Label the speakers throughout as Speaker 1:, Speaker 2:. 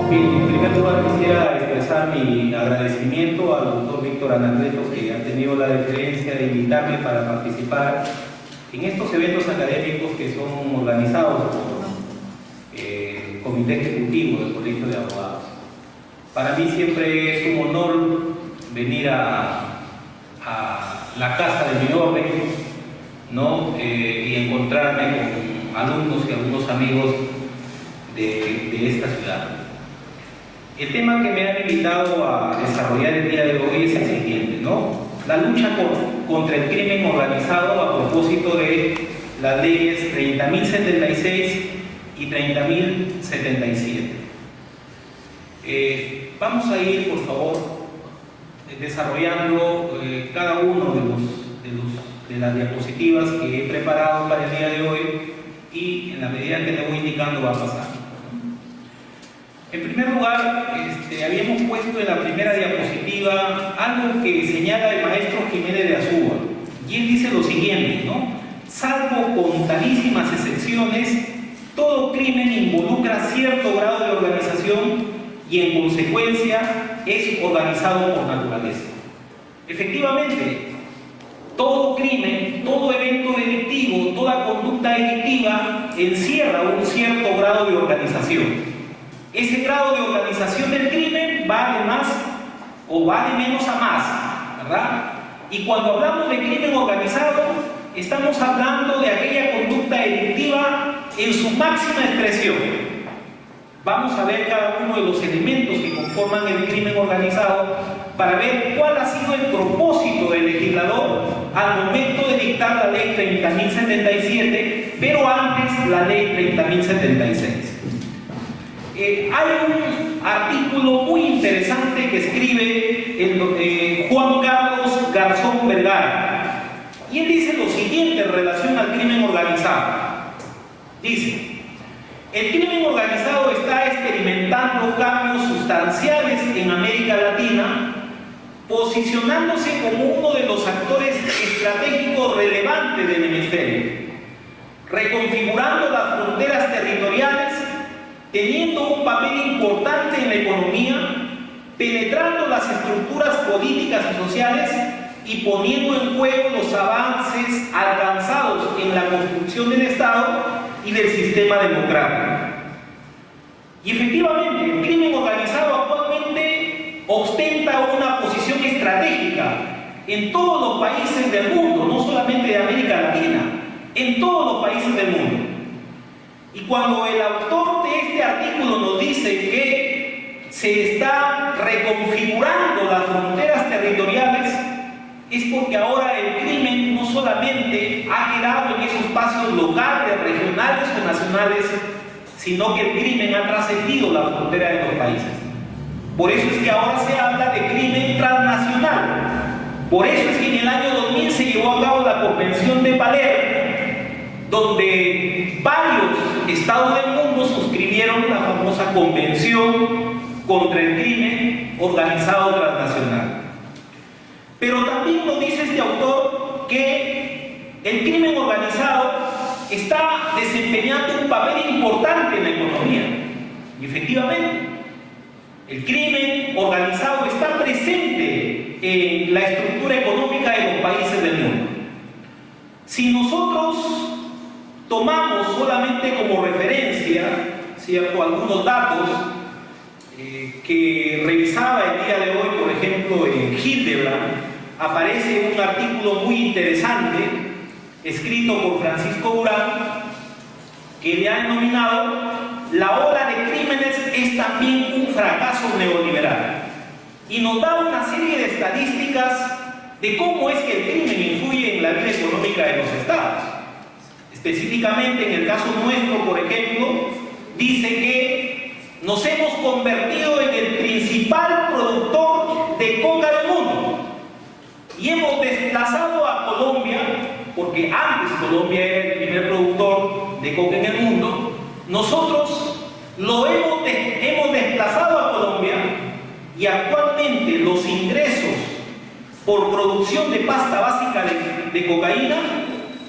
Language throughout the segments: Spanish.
Speaker 1: Bien, en primer lugar quisiera expresar mi agradecimiento al doctor Víctor Anacleto, que ha tenido la deferencia de invitarme para participar en estos eventos académicos que son organizados por el Comité Ejecutivo del Colegio de Abogados. Para mí siempre es un honor venir a la casa de mi orden, ¿no? Y encontrarme con alumnos y algunos amigos de esta ciudad. El tema que me han invitado a desarrollar el día de hoy es el siguiente, ¿no? La lucha contra el crimen organizado a propósito de las leyes 30.076 y 30.077. Vamos a ir, por favor, desarrollando cada uno de las diapositivas que he preparado para el día de hoy, y en la medida que le voy indicando va a pasar. En primer lugar, habíamos puesto en la primera diapositiva algo que señala el maestro Jiménez de Azúa, y él dice lo siguiente, ¿no? Salvo contanísimas excepciones, todo crimen involucra cierto grado de organización y en consecuencia es organizado por naturaleza. Efectivamente, todo crimen, todo evento delictivo, toda conducta delictiva encierra un cierto grado de organización. Ese grado de organización del crimen va de más o va de menos a más, ¿verdad? Y cuando hablamos de crimen organizado, estamos hablando de aquella conducta delictiva en su máxima expresión. Vamos a ver cada uno de los elementos que conforman el crimen organizado para ver cuál ha sido el propósito del legislador al momento de dictar la ley 30.077, pero antes la ley 30.076. Hay un artículo muy interesante que escribe Juan Carlos Garzón Vergara, y él dice lo siguiente en relación al crimen organizado. Dice: el crimen organizado está experimentando cambios sustanciales en América Latina, posicionándose como uno de los actores estratégicos relevantes del hemisferio, reconfigurando las fronteras territoriales, teniendo un papel importante en la economía, penetrando las estructuras políticas y sociales y poniendo en juego los avances alcanzados en la construcción del Estado y del sistema democrático. Y efectivamente, el crimen organizado actualmente ostenta una posición estratégica en todos los países del mundo, no solamente de América Latina, en todos los países del mundo. Y cuando el autor de este artículo nos dice que se está reconfigurando las fronteras territoriales, es porque ahora el crimen no solamente ha quedado en esos espacios locales, regionales o nacionales, sino que el crimen ha trascendido la frontera de los países. Por eso es que ahora se habla de crimen transnacional. Por eso es que en el año 2000 se llevó a cabo la Convención de Palermo, donde varios estados del mundo suscribieron la famosa Convención contra el crimen organizado transnacional. Pero también nos dice este autor que el crimen organizado está desempeñando un papel importante en la economía. Y efectivamente, el crimen organizado está presente en la estructura económica de los países del mundo. Si nosotros tomamos solamente como referencia, ¿cierto?, algunos datos que revisaba el día de hoy, por ejemplo, en Hildebrand, aparece un artículo muy interesante escrito por Francisco Durán, que le ha denominado "La ola de crímenes es también un fracaso neoliberal", y nos da una serie de estadísticas de cómo es que el crimen influye en la vida económica de los estados. Específicamente en el caso nuestro, por ejemplo, dice que nos hemos convertido en el principal productor de coca del mundo y hemos desplazado a Colombia, porque antes Colombia era el primer productor de coca en el mundo. Nosotros hemos desplazado a Colombia, y actualmente los ingresos por producción de pasta básica de cocaína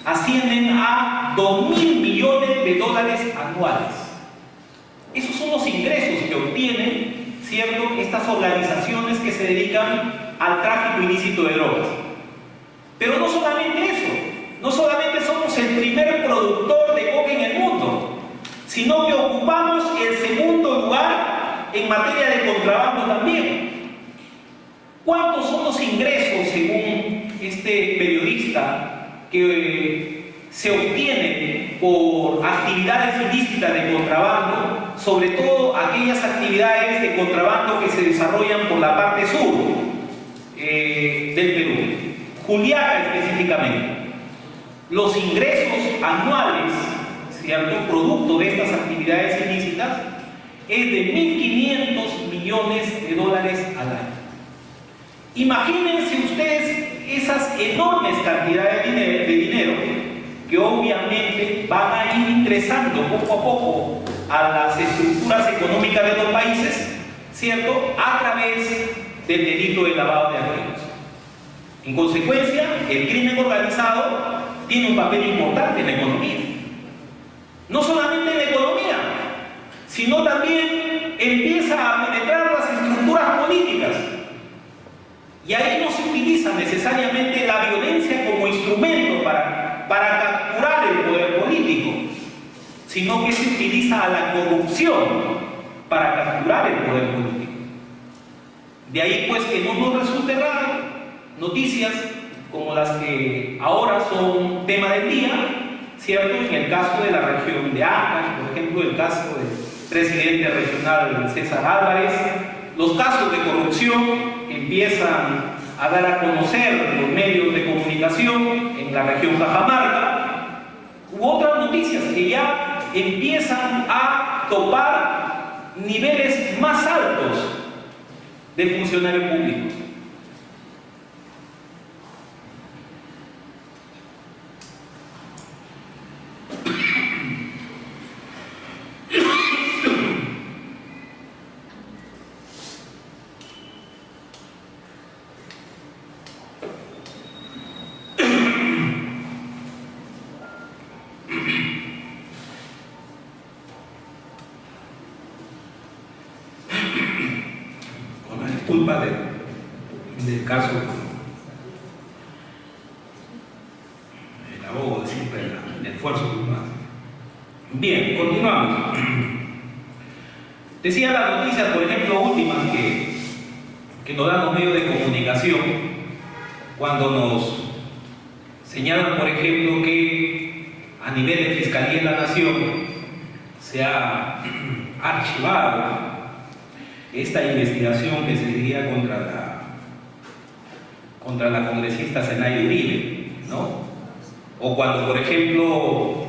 Speaker 1: ascienden a $2.000 millones anuales. Esos son los ingresos que obtiene estas organizaciones que se dedican al tráfico ilícito de drogas. Pero no solamente eso, no solamente somos el primer productor de coca en el mundo, sino que ocupamos el segundo lugar en materia de contrabando también. ¿Cuántos son los ingresos, según este periodista, que se obtienen por actividades ilícitas de contrabando, sobre todo aquellas actividades de contrabando que se desarrollan por la parte sur del Perú, Juliaca específicamente? Los ingresos anuales, ¿cierto?, producto de estas actividades ilícitas, es de 1.500 millones de dólares al año. Imagínense ustedes esas enormes cantidades de dinero que obviamente van a ir ingresando poco a poco a las estructuras económicas de los países, ¿cierto?, a través del delito de lavado de activos. En consecuencia, el crimen organizado tiene un papel importante en la economía. No solamente en la economía, sino también empieza a penetrar las estructuras políticas. Y ahí no se utiliza necesariamente la violencia como instrumento para capturar el poder político, sino que se utiliza a la corrupción para capturar el poder político. De ahí pues que no nos resulte raro noticias como las que ahora son tema del día, ¿cierto? En el caso de la región de Ancash, por ejemplo, el caso del presidente regional César Álvarez, los casos de corrupción que empiezan a dar a conocer los medios de comunicación en la región Cajamarca, u otras noticias que ya empiezan a topar niveles más altos de funcionarios públicos. Culpa del caso el abogo de siempre el esfuerzo culpable. Bien, continuamos. Decía las noticias, por ejemplo, últimas que nos dan los medios de comunicación, cuando nos señalan, por ejemplo, que a nivel de Fiscalía de la Nación se ha archivado esta investigación que se diría contra la congresista Zenaida Uribe, ¿no? O cuando, por ejemplo,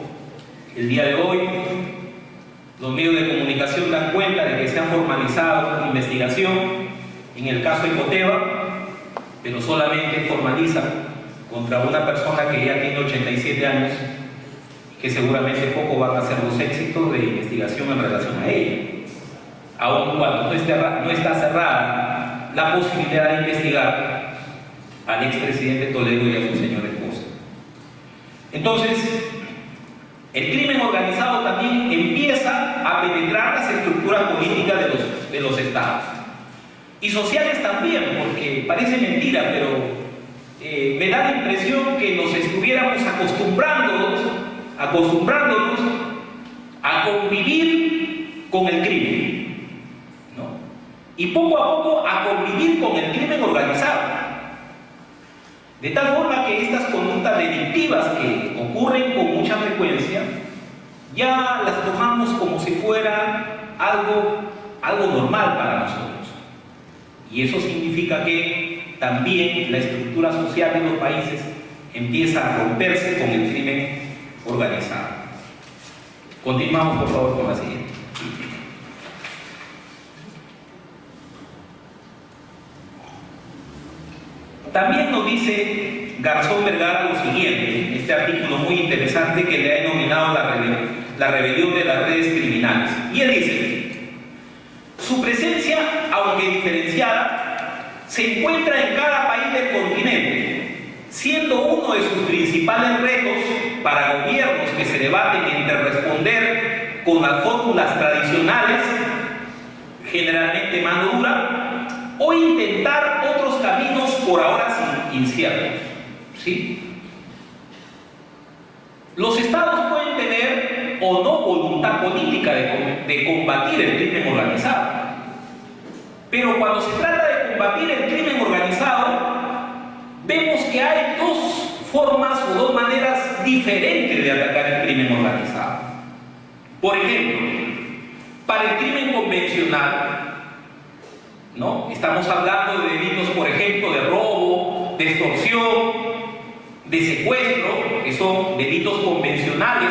Speaker 1: el día de hoy los medios de comunicación dan cuenta de que se ha formalizado una investigación en el caso de Ecoteva, pero solamente formaliza contra una persona que ya tiene 87 años, que seguramente poco van a ser los éxitos de investigación en relación a ella. Aun cuando no está cerrada la posibilidad de investigar al expresidente Toledo y a su señora esposa. Entonces, el crimen organizado también empieza a penetrar las estructuras políticas de los estados. Y sociales también, porque parece mentira, pero me da la impresión que nos estuviéramos acostumbrándonos a convivir con el crimen. Y poco a poco a convivir con el crimen organizado. De tal forma que estas conductas delictivas que ocurren con mucha frecuencia, ya las tomamos como si fuera algo normal para nosotros. Y eso significa que también la estructura social de los países empieza a romperse con el crimen organizado. Continuamos, por favor, con la siguiente. También nos dice Garzón Vergara lo siguiente, este artículo muy interesante que le ha denominado la rebelión de las redes criminales. Y él dice: su presencia, aunque diferenciada, se encuentra en cada país del continente, siendo uno de sus principales retos para gobiernos que se debaten entre responder con las fórmulas tradicionales, generalmente mano dura, o intentar otros caminos por ahora inciertos. ¿Sí? Los estados pueden tener o no voluntad política de combatir el crimen organizado, pero cuando se trata de combatir el crimen organizado, vemos que hay dos formas o dos maneras diferentes de atacar el crimen organizado. Por ejemplo, para el crimen convencional, ¿no? Estamos hablando de delitos, por ejemplo, de robo, de extorsión, de secuestro, que son delitos convencionales,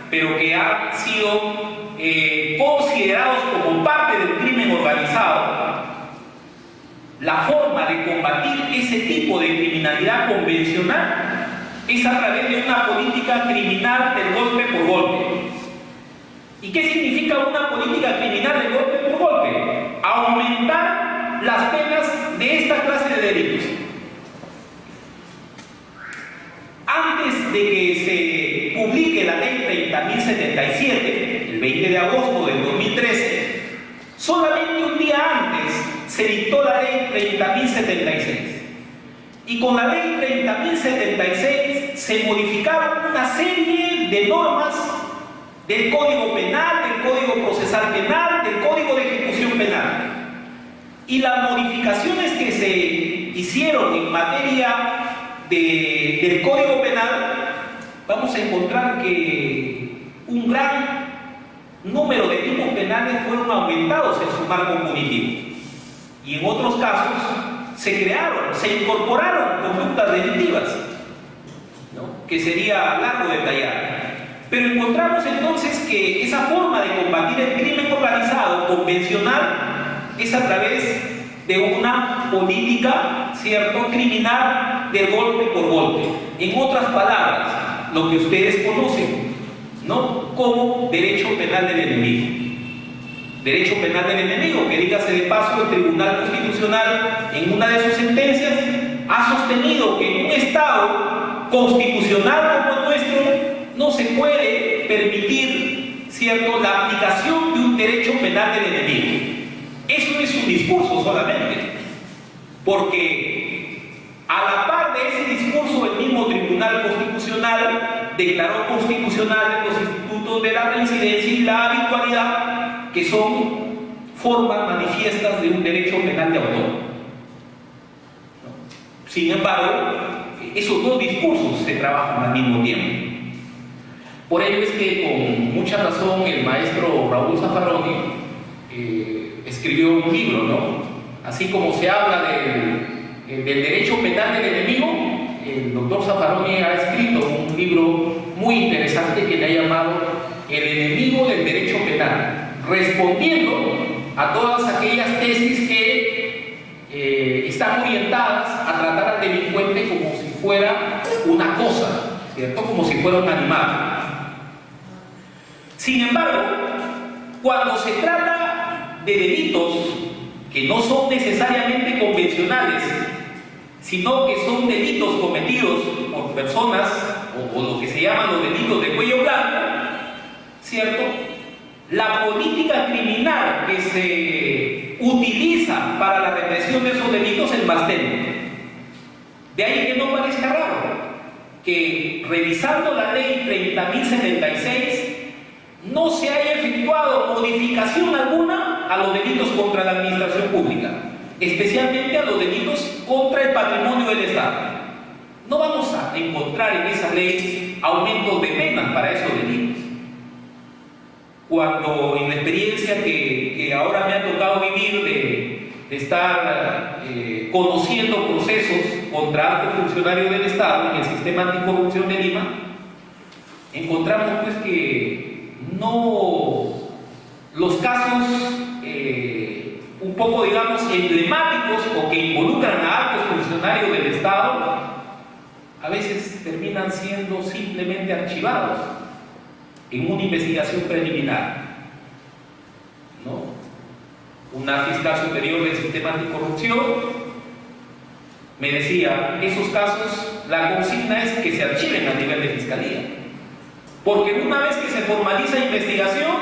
Speaker 1: pero que han sido considerados como parte del crimen organizado. La forma de combatir ese tipo de criminalidad convencional es a través de una política criminal del golpe por golpe. ¿Y qué significa una política criminal del golpe por golpe? Aumentar las penas de esta clase de delitos. Antes de que se publique la ley 30.077, el 20 de agosto del 2013, solamente un día antes se dictó la ley 30.076. Y con la ley 30.076 se modificaron una serie de normas del Código Penal, del Código Procesal Penal, del Código de Ejecución Penal. Y las modificaciones que se hicieron en materia del Código Penal, vamos a encontrar que un gran número de tipos penales fueron aumentados en su marco punitivo. Y en otros casos se crearon, se incorporaron conductas delictivas, ¿no? Que sería largo detallar. Pero encontramos entonces que esa forma de combatir el crimen organizado convencional es a través de una política, ¿cierto?, criminal de golpe por golpe. En otras palabras, lo que ustedes conocen, ¿no?, como derecho penal del enemigo. Derecho penal del enemigo, que dígase de paso, el Tribunal Constitucional en una de sus sentencias ha sostenido que en un Estado constitucional como el nuestro no se puede permitir, ¿cierto?, la aplicación de un derecho penal del enemigo. Eso no es un discurso solamente, porque a la par de ese discurso el mismo Tribunal Constitucional declaró constitucionales los institutos de la reincidencia y la habitualidad, que son formas manifiestas de un derecho penal de autor. Sin embargo, esos dos discursos se trabajan al mismo tiempo. Por ello es que con mucha razón el maestro Raúl Zaffaroni escribió un libro, ¿no? Así como se habla del derecho penal del enemigo, el doctor Zaffaroni ha escrito un libro muy interesante que le ha llamado El enemigo del derecho penal, respondiendo a todas aquellas tesis que están orientadas a tratar al delincuente como si fuera una cosa, ¿cierto?, como si fuera un animal. Sin embargo, cuando se trata de delitos que no son necesariamente convencionales, sino que son delitos cometidos por personas, o lo que se llaman los delitos de cuello blanco, ¿cierto?, la política criminal que se utiliza para la represión de esos delitos es más tenue. De ahí que no parezca raro que, revisando la ley 30.076, no se haya efectuado modificación alguna a los delitos contra la administración pública, especialmente a los delitos contra el patrimonio del Estado. No vamos a encontrar en esa ley aumentos de penas para esos delitos. Cuando en la experiencia que ahora me ha tocado vivir de estar conociendo procesos contra altos funcionarios del Estado en el sistema anticorrupción de Lima, encontramos pues que no, los casos un poco, digamos, emblemáticos o que involucran a altos funcionarios del Estado a veces terminan siendo simplemente archivados en una investigación preliminar, ¿no? Una fiscal superior del sistema anticorrupción me decía, esos casos, la consigna es que se archiven a nivel de fiscalía, porque una vez que se formaliza investigación,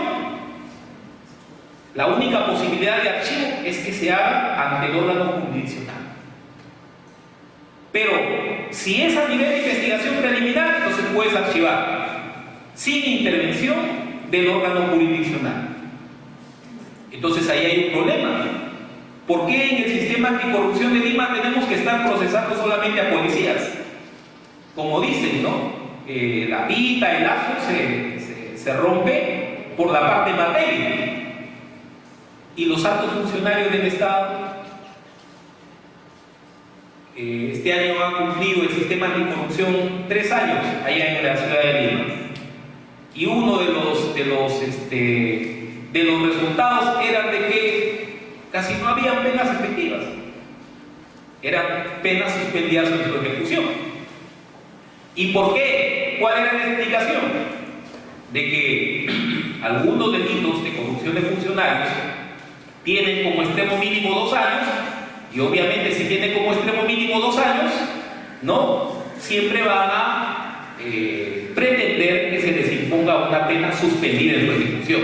Speaker 1: La única posibilidad de archivo es que se haga ante el órgano jurisdiccional. Pero si es a nivel de investigación preliminar, entonces puedes archivar sin intervención del órgano jurisdiccional. Entonces ahí hay un problema. ¿Por qué en el sistema anticorrupción de Lima tenemos que estar procesando solamente a policías? Como dicen, ¿no? La pita, el lazo se rompe por la parte más débil. Y los altos funcionarios del Estado, este año ha cumplido el sistema anticorrupción 3 años allá en la ciudad de Lima. Y uno de los resultados era de que casi no había penas efectivas. Eran penas suspendidas en su ejecución. ¿Y por qué? ¿Cuál era la explicación? De que algunos delitos de corrupción de funcionarios tienen como extremo mínimo 2 años, y obviamente si tiene como extremo mínimo 2 años, ¿no? Siempre van a pretender que se les imponga una pena suspendida en su ejecución.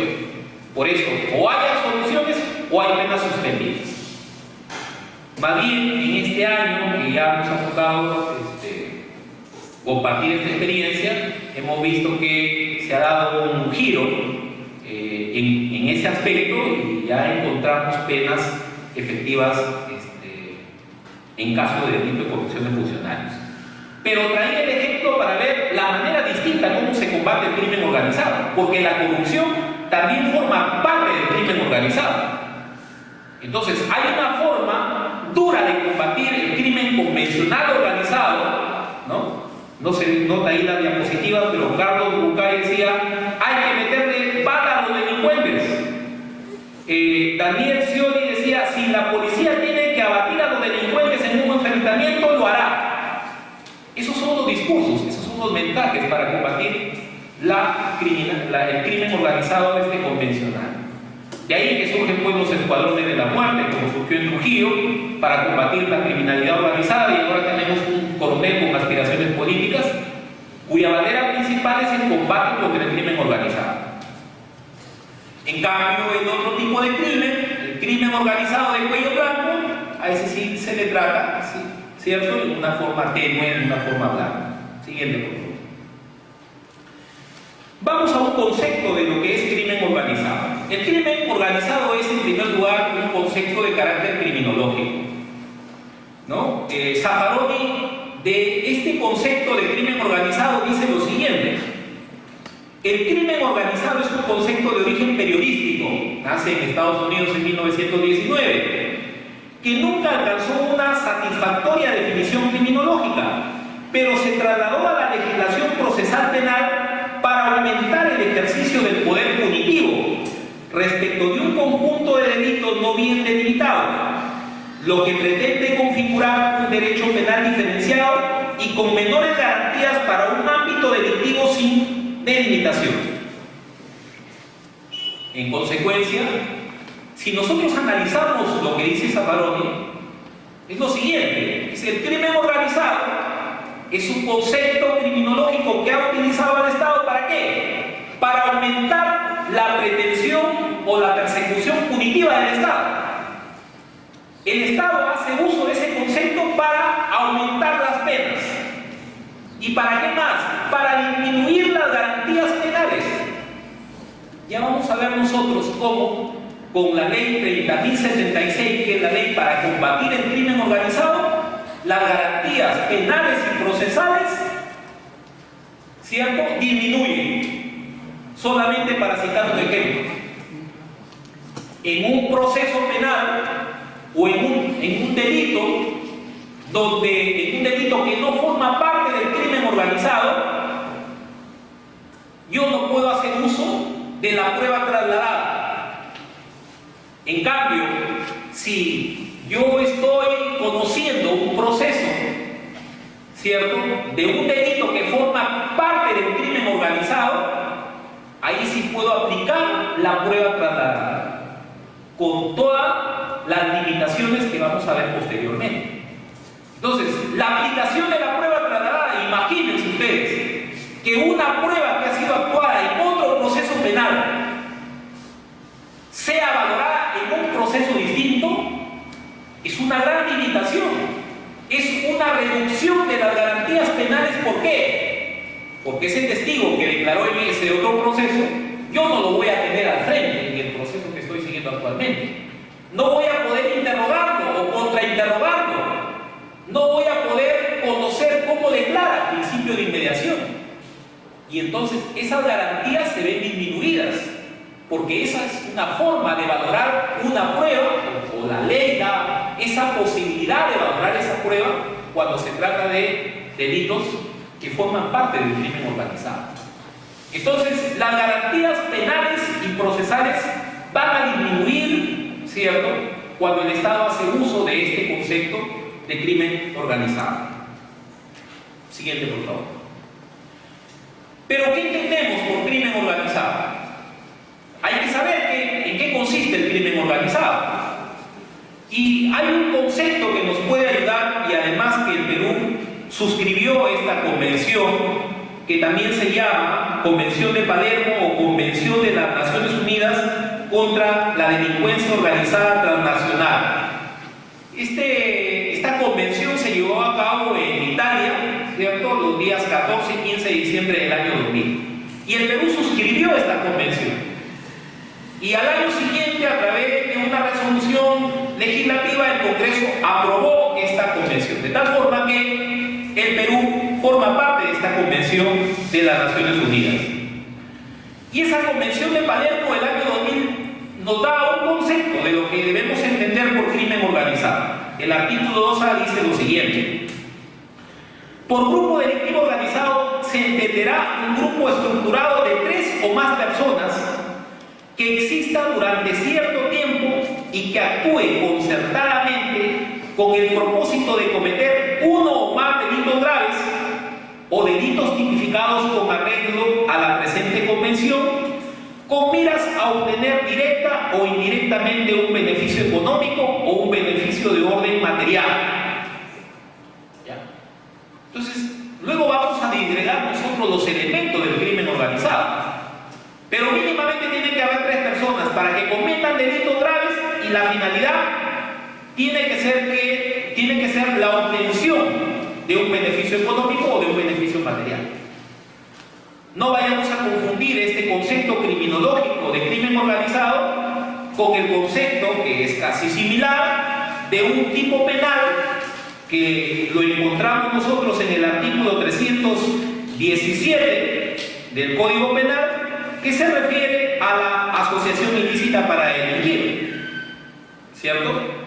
Speaker 1: Por eso, o hay absoluciones o hay penas suspendidas. Más bien, en este año que ya nos ha tocado compartir esta experiencia, hemos visto que se ha dado un giro en ese aspecto y ya encontramos penas efectivas en caso de delito de corrupción de funcionarios. Pero traía el ejemplo para ver la manera distinta cómo se combate el crimen organizado, porque la corrupción también forma parte del crimen organizado. Entonces, hay una forma dura de combatir el crimen convencional organizado, ¿no? No se nota ahí la diapositiva, pero Carlos Bucay decía, hay que meterle bala a los delincuentes. Daniel Scioli decía, si la policía tiene que abatir a los delincuentes en un enfrentamiento, lo hará. Esos son los discursos, esos son los mensajes para combatir el crimen organizado convencional. De ahí que surgen pues los escuadrones de la muerte, como surgió en Trujillo, para combatir la criminalidad organizada, y ahora tenemos un coronel con aspiraciones políticas, cuya bandera principal es el combate contra el crimen organizado. En cambio, el otro tipo de crimen, el crimen organizado de cuello blanco, a ese sí se le trata, ¿sí? ¿Cierto? En una forma tenue, en una forma blanca. Siguiente, por favor. Vamos a un concepto de lo que es crimen organizado. El crimen organizado es, en primer lugar, un concepto de carácter criminológico, ¿no? Zaffaroni, de este concepto de crimen organizado, dice lo siguiente: el crimen organizado es un concepto de origen periodístico, nace en Estados Unidos en 1919, que nunca alcanzó una satisfactoria definición criminológica, pero se trasladó a la legislación procesal penal para aumentar el ejercicio del poder punitivo respecto de un conjunto de delitos no bien delimitados, lo que pretende configurar un derecho penal diferenciado y con menores garantías para un ámbito delictivo sin delimitación. En consecuencia, si nosotros analizamos lo que dice Zaffaroni, es lo siguiente: es el crimen organizado, es un concepto criminológico que ha utilizado el Estado ¿para qué? Para aumentar la pretensión o la persecución punitiva del Estado. El Estado hace uso de ese concepto para aumentar las penas. ¿Y para qué más? Para disminuir las garantías penales. Ya vamos a ver nosotros cómo, con la ley 30.076, que es la ley para combatir el crimen organizado, las garantías penales y procesales, ¿cierto?, disminuyen. Solamente para citar un ejemplo, en un proceso penal o en un delito que no forma parte del crimen organizado, yo no puedo hacer uso de la prueba trasladada. En cambio, si yo estoy conociendo un proceso, ¿cierto?, de un delito que forma parte del crimen organizado, ahí sí puedo aplicar la prueba trasladada, con todas las limitaciones que vamos a ver posteriormente. Entonces, la aplicación de la prueba trasladada, imagínense ustedes que una prueba que ha sido actuada en otro proceso penal sea valorada
Speaker 2: un proceso distinto es una gran limitación, es una reducción de las garantías penales. ¿Por qué? Porque ese testigo que declaró en ese otro proceso, yo no lo voy a tener al frente en el proceso que estoy siguiendo actualmente. No voy a poder interrogarlo o contrainterrogarlo. No voy a poder conocer cómo declara el principio de inmediación. Y entonces esas garantías se ven disminuidas, porque esa es una forma de valorar una prueba, o la ley da esa posibilidad de valorar esa prueba cuando se trata de delitos que forman parte del crimen organizado. Entonces, las garantías penales y procesales van a disminuir, ¿cierto?, cuando el Estado hace uso de este concepto de crimen organizado. Siguiente, por favor. ¿Pero qué entendemos por crimen organizado? Hay que saber en qué consiste el crimen organizado. Y hay un concepto que nos puede ayudar, y además que el Perú suscribió esta convención, que también se llama Convención de Palermo o Convención de las Naciones Unidas contra la Delincuencia Organizada Transnacional. Esta convención se llevó a cabo en Italia, ¿cierto?, los días 14 y 15 de diciembre del año 2000. Y el Perú suscribió esta convención. Y al año siguiente, a través de una resolución legislativa, el Congreso aprobó esta convención. De tal forma que el Perú forma parte de esta convención de las Naciones Unidas. Y esa convención de Palermo del año 2000 nos da un concepto de lo que debemos entender por crimen organizado. El artículo 2A dice lo siguiente: por grupo delictivo organizado se entenderá un grupo estructurado de 3 o más personas que exista durante cierto tiempo y que actúe concertadamente con el propósito de cometer uno o más delitos graves o delitos tipificados con arreglo a la presente convención, con miras a obtener directa o indirectamente un beneficio económico o un beneficio de orden material. ¿Ya? Entonces, luego vamos a disgregar nosotros los elementos del crimen organizado. Pero mínimamente tiene que haber 3 personas para que cometan delitos graves, y la finalidad tiene que ser la obtención de un beneficio económico o de un beneficio material. No vayamos a confundir este concepto criminológico de crimen organizado con el concepto, que es casi similar, de un tipo penal que lo encontramos nosotros en el artículo 317 del Código Penal, que se refiere a la asociación ilícita para delinquir, ¿cierto?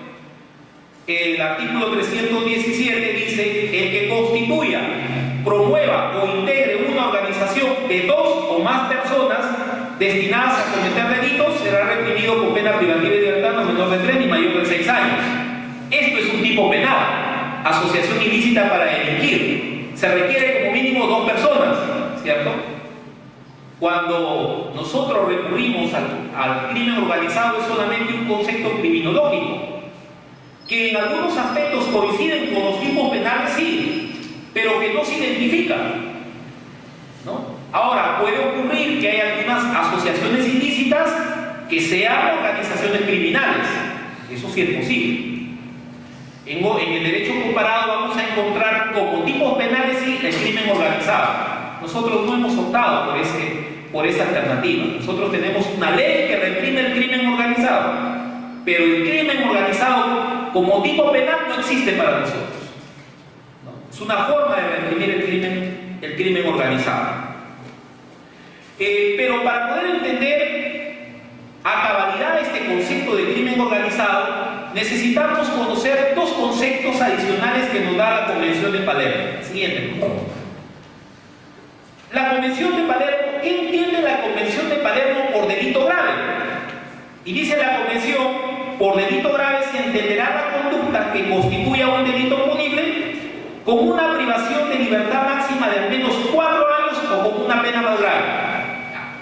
Speaker 2: El artículo 317 dice: el que constituya, promueva o integre una organización de 2 o más personas destinadas a cometer delitos será reprimido con pena privativa de libertad no menor de 3 ni mayor de 6 años. Esto es un tipo penal, asociación ilícita para delinquir. Se requiere como mínimo 2 personas, ¿cierto? Cuando nosotros recurrimos al crimen organizado, es solamente un concepto criminológico, que en algunos aspectos coinciden con los tipos penales, sí, pero que no se identifican, ¿no? Ahora, puede ocurrir que hay algunas asociaciones ilícitas que sean organizaciones criminales. Eso sí es posible. En el derecho comparado vamos a encontrar como tipos penales, sí, el crimen organizado. Nosotros no hemos optado por esa alternativa. Nosotros tenemos una ley que reprime el crimen organizado, pero el crimen organizado como tipo penal no existe para nosotros, ¿no? Es una forma de reprimir el crimen organizado. Pero para poder entender a cabalidad este concepto de crimen organizado, necesitamos conocer 2 conceptos adicionales que nos da la Convención de Palermo. Siguiente, por favor. La Convención de Palermo, ¿qué entiende la Convención de Palermo por delito grave? Y dice la Convención: por delito grave se entenderá la conducta que constituya un delito punible con una privación de libertad máxima de al menos 4 años o con una pena más grave.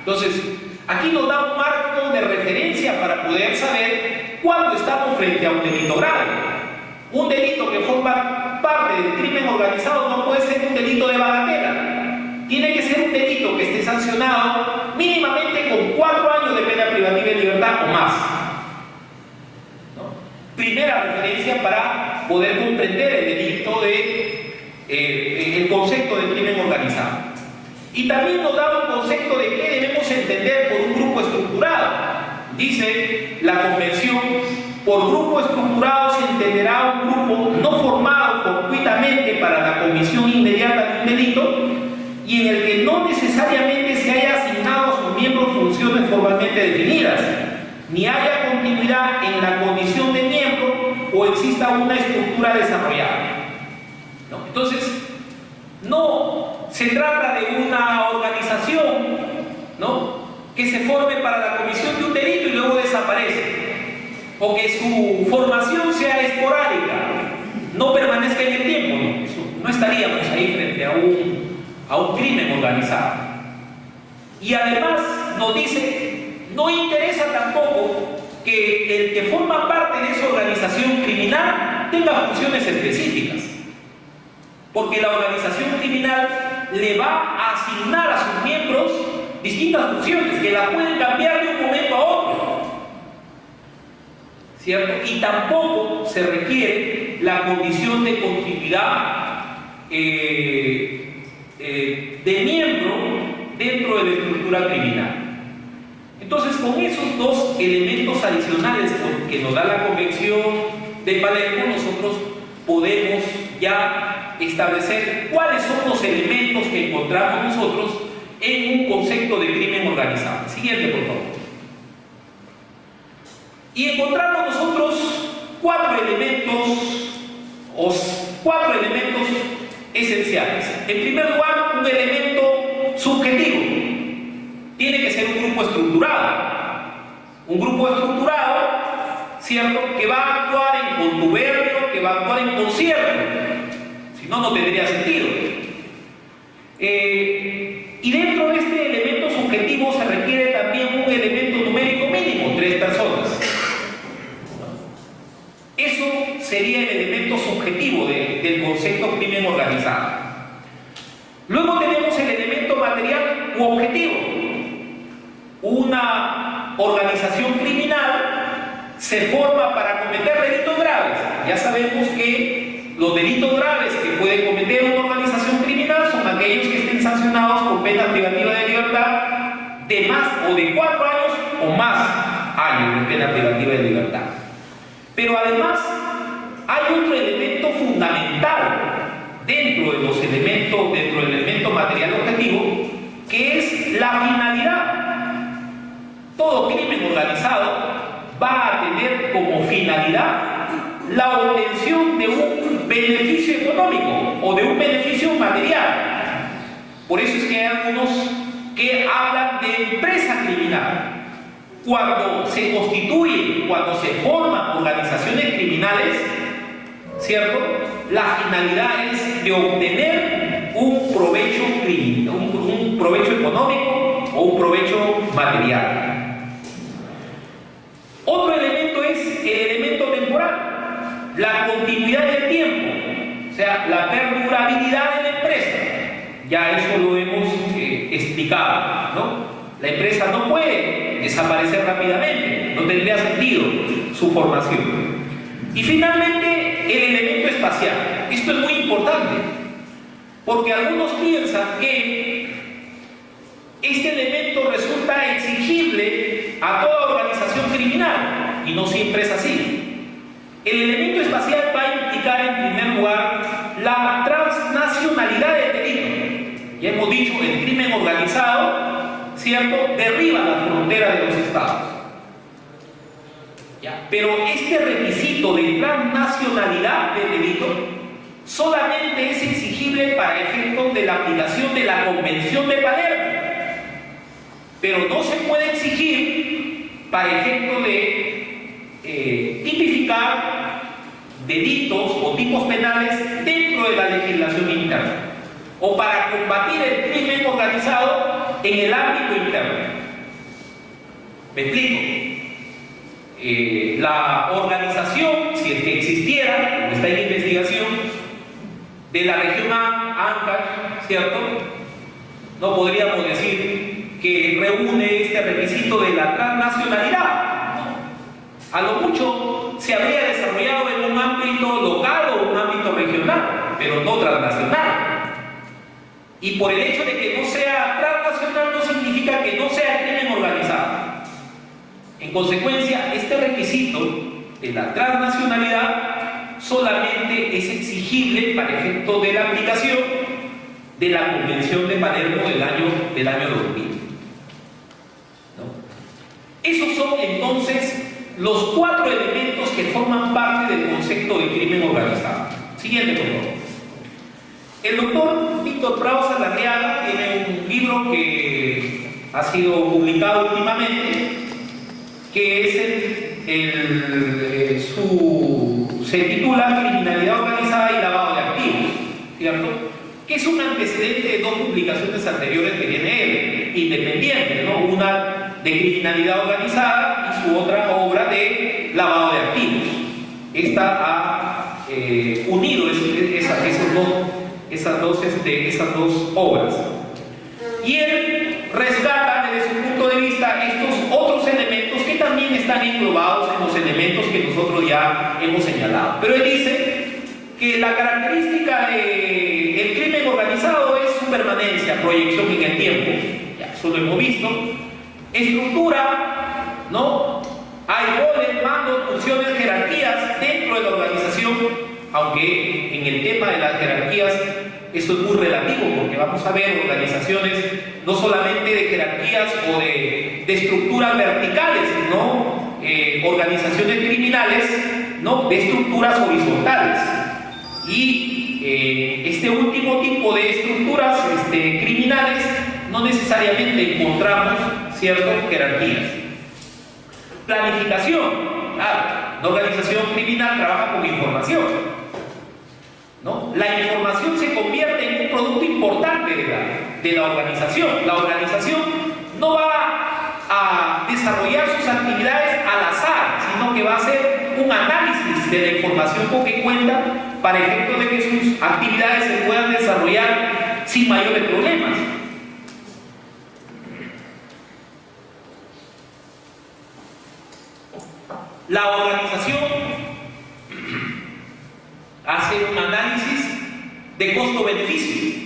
Speaker 2: Entonces, aquí nos da un marco de referencia para poder saber cuándo estamos frente a un delito grave. Un delito que forma parte del crimen organizado no puede ser un delito de bagatela. Tiene que ser un delito que esté sancionado mínimamente con 4 años de pena privativa de libertad o más. primera referencia para poder comprender el delito el concepto de crimen organizado. Y también nos da un concepto de qué debemos entender por un grupo estructurado. Dice la Convención: por grupo estructurado se entenderá un grupo no formado fortuitamente para la comisión inmediata de un delito y en el que no necesariamente se haya asignado a sus miembros funciones formalmente definidas, ni haya continuidad en la condición de miembro o exista una estructura desarrollada. ¿No? Entonces, no se trata de una organización, ¿no?, que se forme para la comisión de un delito y luego desaparece, o que su formación sea esporádica, no permanezca en el tiempo. No, eso, no estaríamos ahí frente a un crimen organizado. Y además nos dice, no interesa tampoco que el que forma parte de esa organización criminal tenga funciones específicas, porque la organización criminal le va a asignar a sus miembros distintas funciones que la pueden cambiar de un momento a otro, ¿cierto? Y tampoco se requiere la condición de continuidad de miembro dentro de la estructura criminal. Entonces, con esos dos elementos adicionales que nos da la Convención de Palermo, nosotros podemos ya establecer cuáles son los elementos que encontramos nosotros en un concepto de crimen organizado. Siguiente, por favor. Y encontramos nosotros cuatro elementos esenciales. En primer lugar, un elemento subjetivo. Tiene que ser un grupo estructurado. Un grupo estructurado, ¿cierto?, que va a actuar en contubernio, que va a actuar en concierto. Si no, no tendría sentido. Y dentro de este elemento subjetivo se requiere también un elemento numérico mínimo, 3 personas. Eso sería el elemento subjetivo del concepto crimen organizado. Luego tenemos el elemento material u objetivo. Una organización criminal se forma para cometer delitos graves. Ya sabemos que los delitos graves que puede cometer una organización criminal son aquellos que estén sancionados con pena privativa de libertad de más o de 4 años o más años de pena privativa de libertad. Pero además hay otro elemento fundamental dentro del elemento material objetivo, que es la finalidad. Todo crimen organizado va a tener como finalidad la obtención de un beneficio económico o de un beneficio material. Por eso es que hay algunos que hablan de empresa criminal. Cuando se constituyen, cuando se forman organizaciones criminales, ¿cierto?, la finalidad es de obtener un provecho criminal, un provecho económico o un provecho material. Otro elemento es el elemento temporal, la continuidad del tiempo, o sea, la perdurabilidad de la empresa. Ya eso lo hemos explicado, ¿no? La empresa no puede desaparecer rápidamente, no tendría sentido su formación. Y finalmente, el elemento espacial. Esto es muy importante, porque algunos piensan que este elemento resulta exigible a toda organización criminal, y no siempre es así. El elemento espacial va a implicar, en primer lugar, la transnacionalidad del delito. Ya hemos dicho, el crimen organizado, ¿cierto?, derriba la frontera de los estados. ¿Ya? Pero este requisito de transnacionalidad del delito solamente es exigible para efectos de la aplicación de la Convención de Palermo, pero no se puede exigir para efectos de tipificar delitos o tipos penales dentro de la legislación interna, o para combatir el crimen organizado en el ámbito interno. ¿Me explico? La organización, si es que existiera, como está en investigación, de la región Ancash, ¿cierto?, no podríamos decir que reúne este requisito de la transnacionalidad. A lo mucho se habría desarrollado internacional, pero no transnacional. Y por el hecho de que no sea transnacional no significa que no sea crimen organizado. En consecuencia, este requisito de la transnacionalidad solamente es exigible para efecto de la aplicación de la Convención de Palermo del año 2000. ¿No? Esos son entonces los 4 elementos que forman parte del concepto de crimen organizado. Siguiente, por favor. El doctor Víctor Prado Saldarriaga tiene un libro que ha sido publicado últimamente, que es se titula Criminalidad Organizada y Lavado de Activos, ¿cierto? Que es un antecedente de 2 publicaciones anteriores que tiene él, independientes, ¿no? Una de criminalidad organizada y su otra obra de lavado de activos. Esta ha unido esas dos obras. Y él rescata desde su punto de vista estos otros elementos que también están englobados en los elementos que nosotros ya hemos señalado. Pero él dice que la característica del crimen organizado es su permanencia, proyección en el tiempo. Ya, eso lo hemos visto. Estructura, ¿no? Hay roles, mandos, funciones, jerarquías dentro de la organización, aunque en el tema de las jerarquías eso es muy relativo, porque vamos a ver organizaciones no solamente de jerarquías o de estructuras verticales, sino organizaciones criminales, ¿no? De estructuras horizontales. Y este último tipo de estructuras criminales no necesariamente encontramos ciertas jerarquías. Planificación. Claro, la organización criminal trabaja con información, ¿no? La información se convierte en un producto importante de la organización. La organización no va a desarrollar sus actividades al azar, sino que va a hacer un análisis de la información con que cuenta para efecto de que sus actividades se puedan desarrollar sin mayores problemas. La organización hace un análisis de costo-beneficio,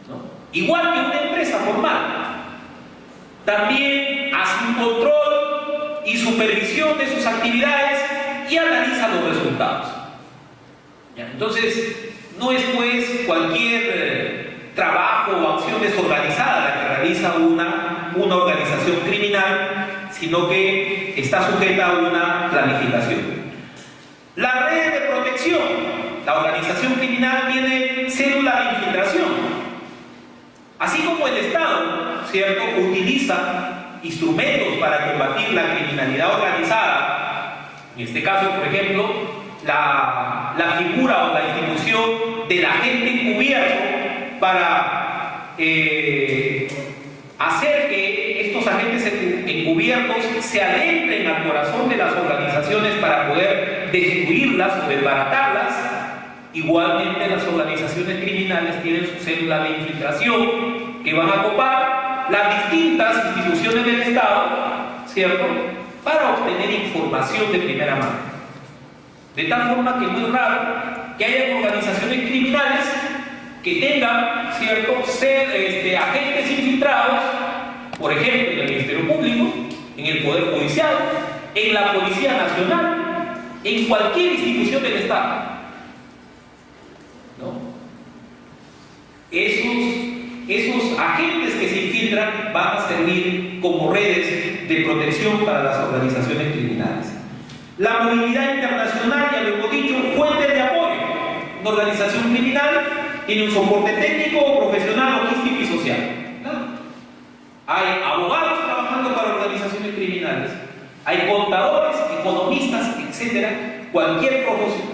Speaker 2: ¿no? Igual que una empresa formal. También hace un control y supervisión de sus actividades y analiza los resultados. ¿Ya? Entonces, no es pues cualquier trabajo o acción desorganizada la que realiza una organización criminal, sino que está sujeta a una planificación. La red de protección. La organización criminal tiene célula de infiltración. Así como el Estado, ¿cierto?, utiliza instrumentos para combatir la criminalidad organizada. En este caso, por ejemplo, la figura o la institución del agente encubierto para hacer que estos agentes encubiertos se adentren al corazón de las organizaciones para poder destruirlas o desbaratarlas. Igualmente, las organizaciones criminales tienen su célula de infiltración que van a copar las distintas instituciones del Estado, ¿cierto?, para obtener información de primera mano. De tal forma que es muy raro que haya organizaciones criminales que tengan, ¿cierto?, agentes infiltrados, por ejemplo, en el Ministerio Público, en el Poder Judicial, en la Policía Nacional, en cualquier institución del Estado, ¿no? Esos agentes que se infiltran van a servir como redes de protección para las organizaciones criminales. La movilidad internacional, ya lo hemos dicho, fuentes de apoyo. Una organización criminal tiene un soporte técnico, profesional, logístico y social, ¿no? Hay abogados trabajando para organizaciones criminales, hay contadores, economistas, etc. Cualquier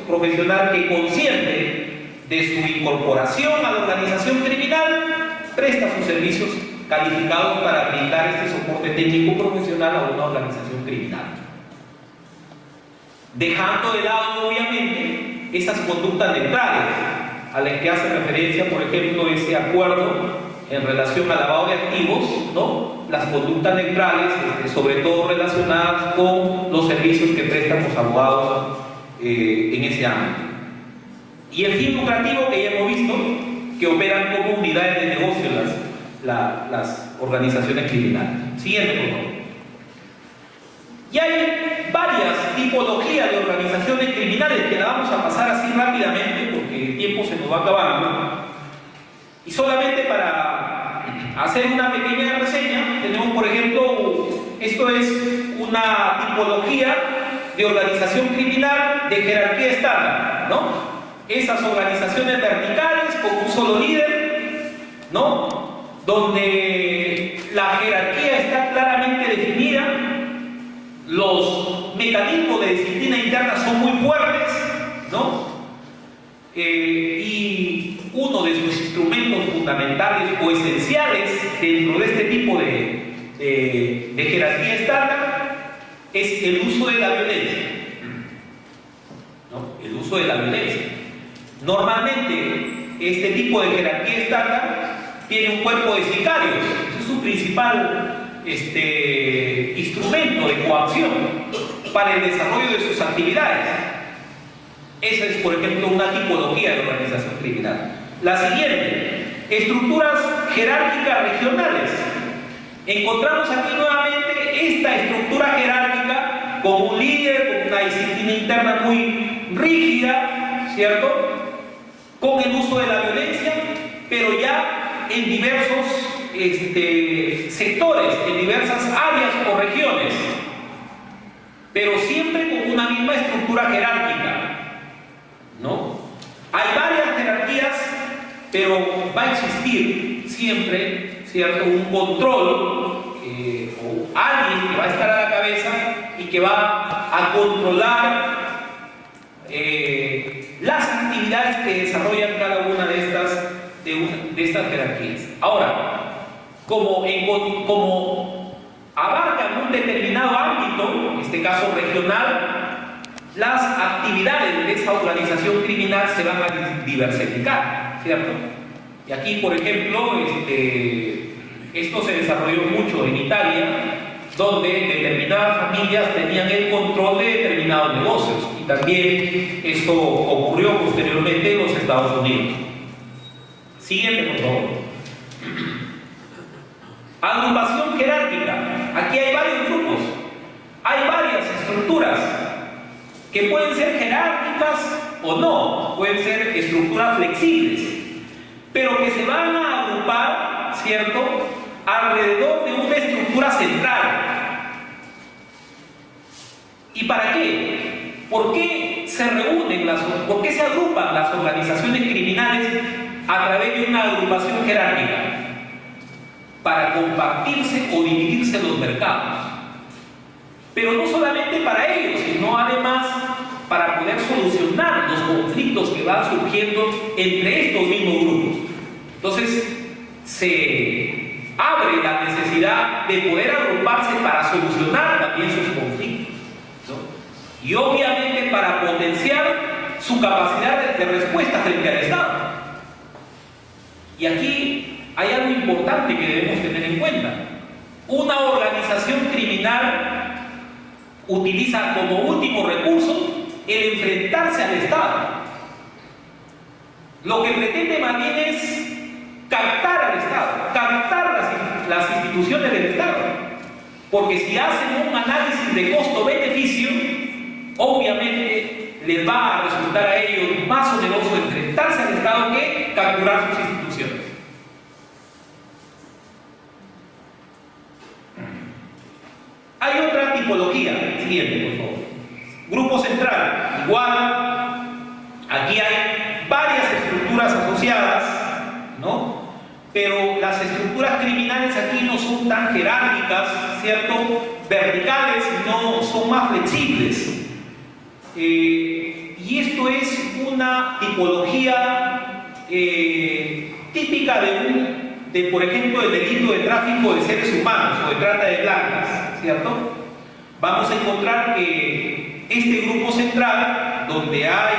Speaker 2: profesional que consciente de su incorporación a la organización criminal presta sus servicios calificados para brindar este soporte técnico profesional a una organización criminal. Dejando de lado, obviamente, esas conductas neutrales a las que hace referencia, por ejemplo, ese acuerdo en relación al lavado de activos, ¿no? Las conductas neutrales, sobre todo relacionadas con los servicios que prestan los abogados en ese ámbito. y el fin lucrativo que ya hemos visto que operan como unidades de negocio las organizaciones criminales. Siguiente, por favor. Y hay varias tipologías de organizaciones criminales que la vamos a pasar así rápidamente porque el tiempo se nos va acabando. Y solamente para hacer una pequeña reseña, tenemos por ejemplo, esto es una tipología de organización criminal de jerarquía estándar, ¿no? Esas organizaciones verticales con un solo líder, ¿no? Donde la jerarquía está claramente definida, los mecanismos de disciplina interna son muy fuertes, ¿no? Y uno de sus instrumentos fundamentales o esenciales dentro de este tipo de jerarquía estándar es el uso de la violencia, ¿no? El uso de la violencia. Normalmente este tipo de jerarquía estándar tiene un cuerpo de sicarios, ese es su principal instrumento de coacción para el desarrollo de sus actividades. Esa es, por ejemplo, una tipología de organización criminal. La siguiente, estructuras jerárquicas regionales. Encontramos aquí nuevamente esta estructura jerárquica con un líder, con una disciplina interna muy rígida, ¿cierto? Con el uso de la violencia, pero ya en diversos sectores, en diversas áreas o regiones, pero siempre con una misma estructura jerárquica, ¿no? Hay varias jerarquías, pero va a existir siempre, ¿cierto?, un control o alguien que va a estar a la cabeza y que va a controlar las actividades que desarrollan cada una de estas jerarquías. Ahora, como abarcan un determinado ámbito, en este caso regional, las actividades de esa organización criminal se van a diversificar, ¿cierto? Y aquí, por ejemplo, esto se desarrolló mucho en Italia, donde determinadas familias tenían el control de determinados negocios, y también esto ocurrió posteriormente en los Estados Unidos. Siguiente, por favor. Agrupación jerárquica. Aquí hay varios grupos, hay varias estructuras que pueden ser jerárquicas o no, pueden ser estructuras flexibles, pero que se van a agrupar, ¿cierto?, alrededor de una estructura central. ¿Y para qué? ¿Por qué se por qué se agrupan las organizaciones criminales a través de una agrupación jerárquica? Para compartirse o dividirse los mercados. Pero no solamente para ellos, sino además para poder solucionar los conflictos que van surgiendo entre estos mismos grupos. Entonces, se abre la necesidad de poder agruparse para solucionar también sus conflictos, ¿no? Y obviamente para potenciar su capacidad de respuesta frente al Estado. Y aquí hay algo importante que debemos tener en cuenta. Una organización criminal utiliza como último recurso el enfrentarse al Estado. Lo que pretende más bien es captar al Estado, captar las instituciones del Estado. Porque si hacen un análisis de costo-beneficio, obviamente les va a resultar a ellos más oneroso enfrentarse al Estado que capturar sus instituciones. Hay otra tipología, siguiente, por favor. Grupo central, igual, aquí hay varias estructuras asociadas, ¿no? Pero las estructuras criminales aquí no son tan jerárquicas, ¿cierto?, verticales, sino son más flexibles. Y esto es una tipología típica de, por ejemplo, el delito de tráfico de seres humanos o de trata de blancas, ¿cierto? Vamos a encontrar que este grupo central, donde hay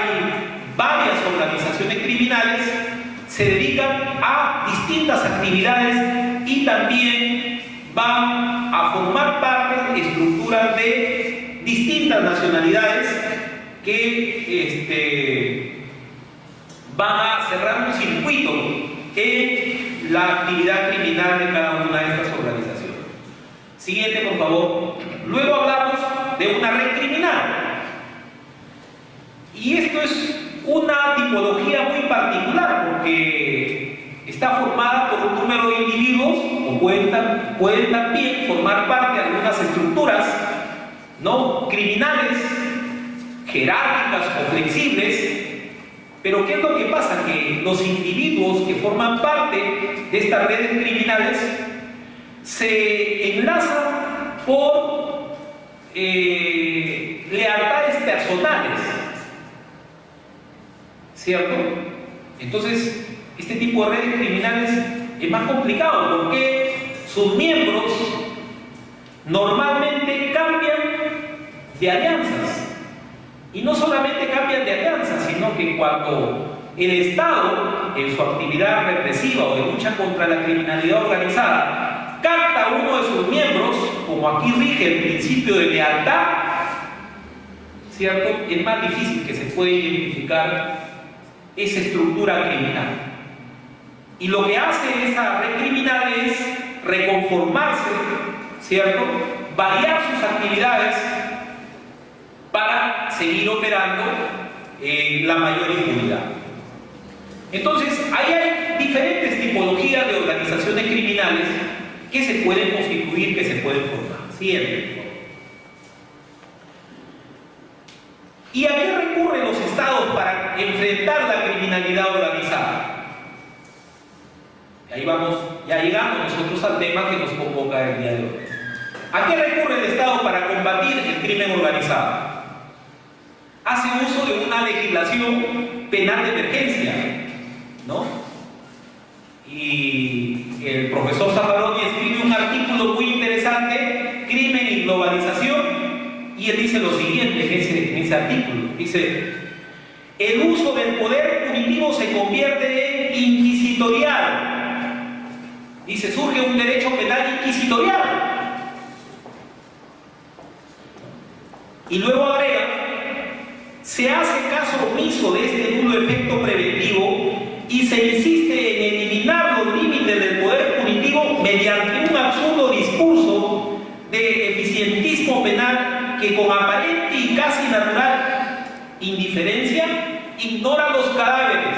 Speaker 2: varias organizaciones criminales, se dedican a distintas actividades y también van a formar parte de estructuras de distintas nacionalidades que
Speaker 1: van a cerrar un circuito en la actividad criminal de cada una de estas organizaciones. Siguiente, por favor. Luego hablamos de una red criminal. Y esto es una tipología muy particular porque está formada por un número de individuos o pueden también formar parte de algunas estructuras, ¿no?, criminales, jerárquicas o flexibles. Pero ¿qué es lo que pasa? Que los individuos que forman parte de estas redes criminales se enlazan por lealtades personales, ¿cierto? Entonces, este tipo de redes criminales es más complicado porque sus miembros normalmente cambian de alianzas. Y no solamente cambian de alianza, sino que cuando el Estado, en su actividad represiva o de lucha contra la criminalidad organizada, capta a uno de sus miembros, como aquí rige el principio de lealtad, ¿cierto?, es más difícil que se pueda identificar esa estructura criminal. Y lo que hace esa red criminal es reconformarse, ¿cierto?, variar sus actividades para seguir operando en la mayor impunidad. Entonces, ahí hay diferentes tipologías de organizaciones criminales que se pueden constituir, que se pueden formar. Siguiente. ¿Y a qué recurren los estados para enfrentar la criminalidad organizada? Ahí vamos, ya llegamos nosotros al tema que nos convoca el día de hoy. ¿A qué recurre el Estado para combatir el crimen organizado? Hace uso de una legislación penal de emergencia, ¿no? Y el profesor Zaffaroni escribe un artículo muy interesante, Crimen y Globalización, y él dice lo siguiente en ese artículo. Dice: el uso del poder punitivo se convierte en inquisitorial. Dice, surge un derecho penal inquisitorial. Y luego agrega: se hace caso omiso de este nulo efecto preventivo y se insiste en eliminar los límites del poder punitivo mediante un absurdo discurso de eficientismo penal que con aparente y casi natural indiferencia ignora los cadáveres.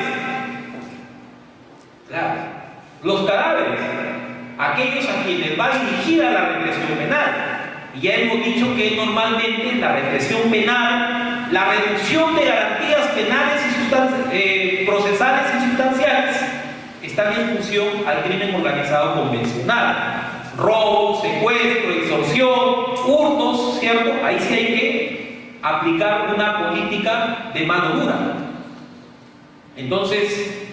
Speaker 1: Claro, los cadáveres, aquellos a quienes va dirigida la represión penal. Y ya hemos dicho que normalmente la represión penal, la reducción de garantías penales y procesales y sustanciales están en función al crimen organizado convencional. Robo, secuestro, extorsión, hurtos, ¿cierto? Ahí sí hay que aplicar una política de mano dura. Entonces,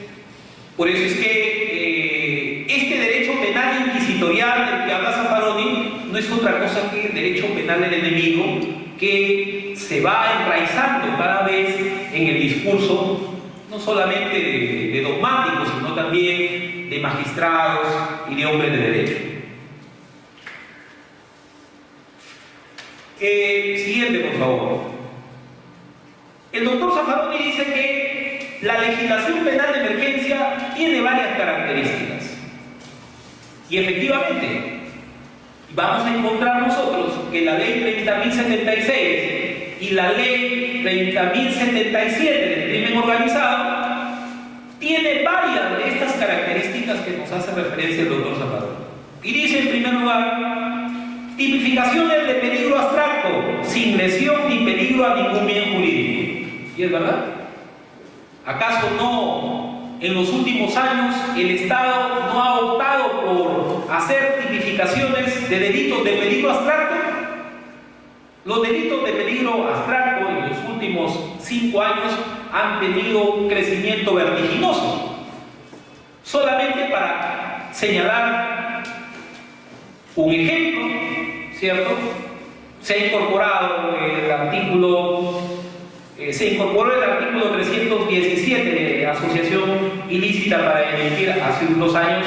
Speaker 1: por eso es que este derecho penal inquisitorial del que habla Zaffaroni no es otra cosa que el derecho penal del enemigo, que se va enraizando cada vez en el discurso, no solamente de dogmáticos, sino también de magistrados y de hombres de derecho. Siguiente, por favor. El doctor Zaffaroni dice que la legislación penal de emergencia tiene varias características. Y efectivamente, vamos a encontrar nosotros que la ley 30.076 y la ley 30.077 del crimen organizado tiene varias de estas características que nos hace referencia el doctor Zaffaroni. Y dice, en primer lugar, tipificaciones de peligro abstracto, sin lesión ni peligro a ningún bien jurídico. ¿Y es verdad? ¿Acaso no, en los últimos años, el Estado no ha optado por hacer tipificaciones de delitos de peligro abstracto? Los delitos de peligro abstracto en los últimos 5 años han tenido un crecimiento vertiginoso. Solamente para señalar un ejemplo, ¿cierto? Se incorporó el artículo 317 de asociación ilícita para delinquir hace unos años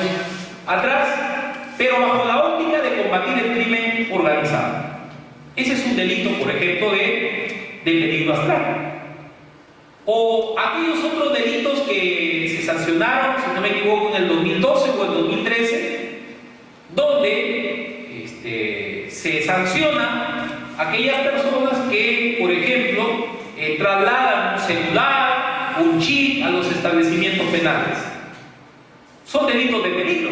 Speaker 1: atrás, pero bajo la óptica de combatir el crimen organizado. Ese es un delito, por ejemplo, de peligro abstracto.
Speaker 2: O aquellos otros delitos que se sancionaron, si no me equivoco, en el 2012 o el 2013, donde se sanciona a aquellas personas que, por ejemplo, trasladan un celular, un chip a los establecimientos penales. Son delitos de peligro.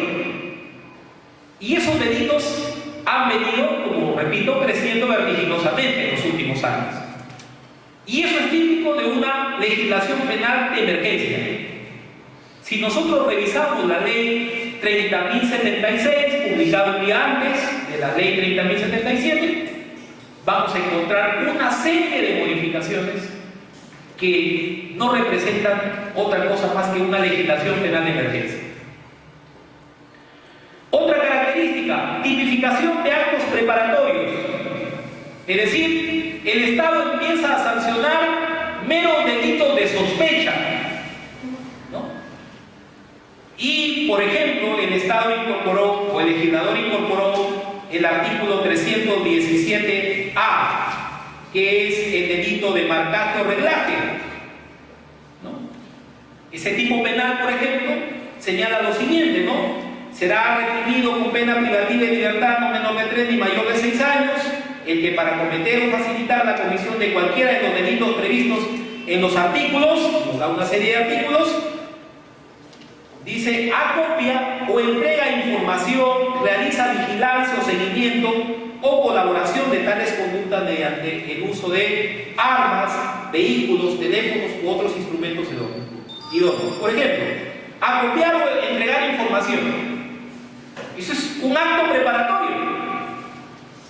Speaker 2: Y esos delitos han venido, como repito, creciendo vertiginosamente en los últimos años. Y eso es típico de una legislación penal de emergencia. Si nosotros revisamos la ley 30.076, publicada un día antes de la ley 30.077, vamos a encontrar una serie de modificaciones que no representan otra cosa más que una legislación penal de emergencia. Otra característica, tipificación de actos preparatorios. Es decir, el Estado empieza a sancionar meros delitos de sospecha, ¿no? Y, por ejemplo, el Estado incorporó, o el legislador incorporó el artículo 317A, que es el delito de marcaje o reglaje, ¿no? Ese tipo penal, por ejemplo, señala lo siguiente, ¿no? Será reprimido con pena privativa de libertad no menor de 3 ni mayor de 6 años el que para cometer o facilitar la comisión de cualquiera de los delitos previstos en los artículos, nos da una serie de artículos, dice, acopia o entrega información, realiza vigilancia o seguimiento o colaboración de tales conductas mediante el uso de armas, vehículos, teléfonos u otros instrumentos idóneos. Por ejemplo, acopiar o entregar información. Eso es un acto preparatorio.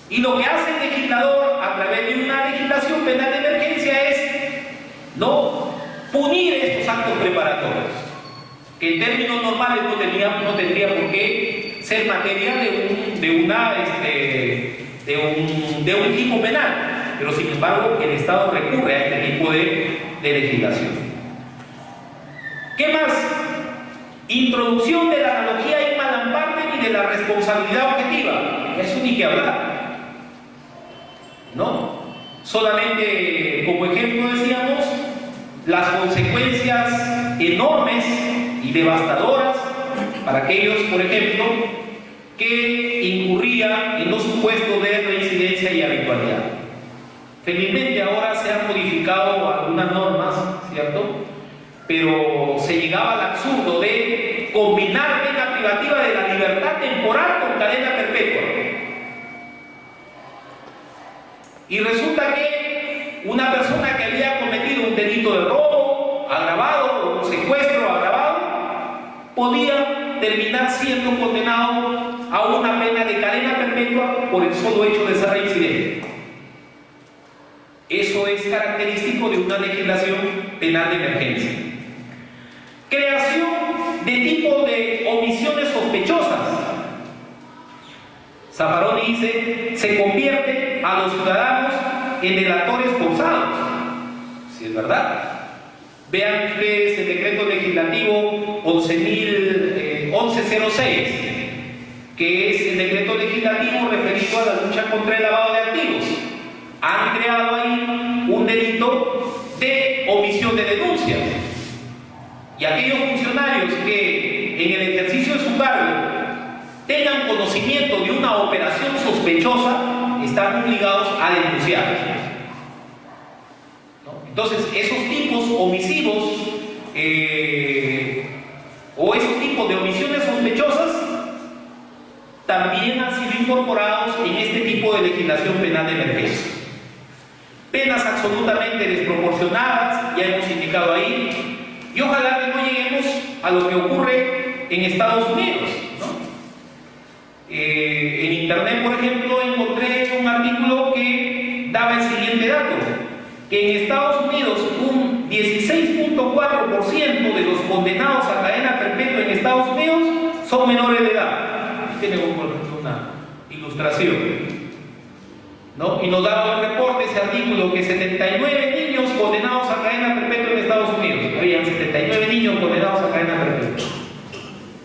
Speaker 2: Y lo que hace el legislador a través de una legislación penal de emergencia es no punir estos actos preparatorios, que en términos normales no tendría por qué ser materia de un tipo penal, pero sin embargo el Estado recurre a este tipo de legislación. ¿Qué más? Introducción de la analogía inmalamparten y de la responsabilidad objetiva. Eso ni que hablar, ¿no? Solamente como ejemplo decíamos las consecuencias enormes y devastadoras para aquellos, por ejemplo, que incurrían en los supuestos de reincidencia y habitualidad. Felizmente ahora se han modificado algunas normas, ¿cierto? Pero se llegaba al absurdo de combinar pena privativa de la libertad temporal con cadena perpetua. Y resulta que una persona que había cometido un delito de robo agravado o un secuestro agravado podía terminar siendo condenado a una pena de cadena perpetua por el solo hecho de ser reincidente. Eso es característico de una legislación penal de emergencia. Creación de tipo de omisiones sospechosas. Zaffaroni dice, se convierte a los ciudadanos en delatores forzados. Si es verdad. Vean ustedes el decreto legislativo 1106, que es el decreto legislativo referido a la lucha contra el lavado de activos. Han creado ahí un delito de omisión de denuncias. Y aquellos funcionarios que en el ejercicio de su cargo tengan conocimiento de una operación sospechosa están obligados a denunciar, ¿no? Entonces, esos tipos omisivos o esos tipos de omisiones sospechosas también han sido incorporados en este tipo de legislación penal de emergencia. Penas absolutamente desproporcionadas, ya hemos indicado ahí, y ojalá que no lleguemos a lo que ocurre en Estados Unidos, ¿no? En internet, por ejemplo, encontré un artículo que daba el siguiente dato, que en Estados Unidos un 16.4% de los condenados a cadena perpetua en Estados Unidos son menores de edad. Aquí tenemos, por ejemplo, una ilustración, ¿no? Y nos daba un reporte ese artículo que 79 niños condenados a cadena perpetua en Estados Unidos. Habían 79 niños condenados a cadena perpetua.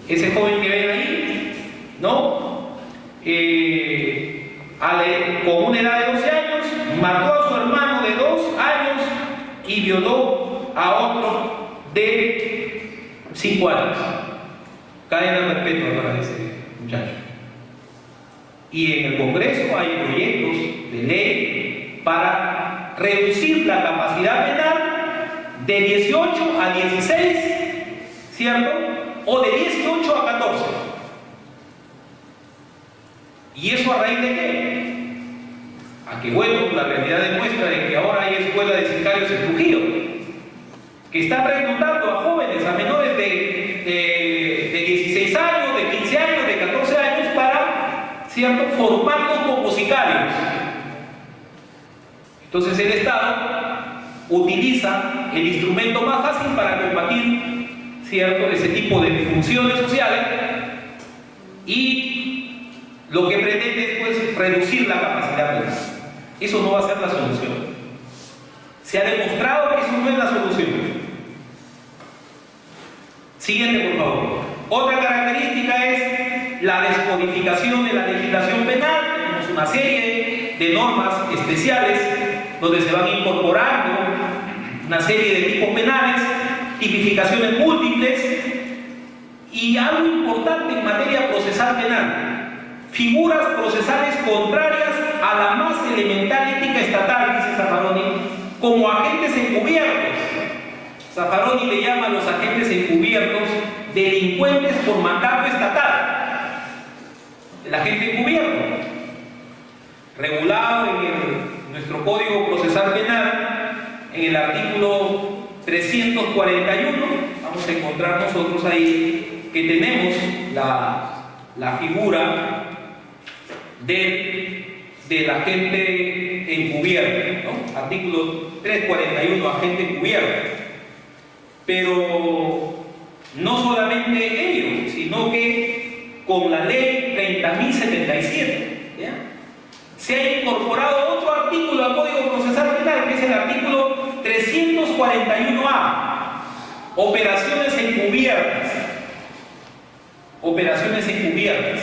Speaker 2: Ese joven que ven ahí, ¿no? Con una edad de 12 años, mató a su hermano de 2 años y violó
Speaker 1: a otro de 5 años. Cadena perpetua para ese muchacho. Y en el Congreso hay proyectos de ley para reducir la capacidad penal de 18 a 16, ¿cierto? O de 18 a 14. ¿Y eso a raíz de qué? A que, bueno, la realidad demuestra de que ahora hay escuela de sicarios en Trujillo, que están reclutando a jóvenes, a menores de 16 años, de 15 años, de 14 años, para, ¿cierto?, formarlos como sicarios. Entonces el Estado utiliza el instrumento más fácil para combatir, ¿cierto?, ese tipo de disfunciones sociales, y lo que pretende es, pues, reducir la capacidad penal. Eso no va a ser la solución. Se ha demostrado que eso no es la solución. Siguiente, por favor. Otra característica es la descodificación de la legislación penal. Tenemos una serie de normas especiales donde se van incorporando una serie de tipos penales, tipificaciones múltiples y algo importante en materia procesal penal: figuras procesales contrarias a la más elemental ética estatal, dice Zaffaroni, como agentes encubiertos. Zaffaroni le llama a los agentes encubiertos delincuentes por mandato estatal. El agente encubierto, regulado en nuestro Código Procesal Penal, en el artículo 341, vamos a encontrar nosotros ahí que tenemos la figura del agente encubierto, ¿no? Artículo 341, agente encubierto. Pero no solamente ello, sino que con la ley 30.077, ¿ya?, se ha incorporado otro artículo al Código Procesal Penal, que es el artículo 341A, operaciones encubiertas. Operaciones encubiertas.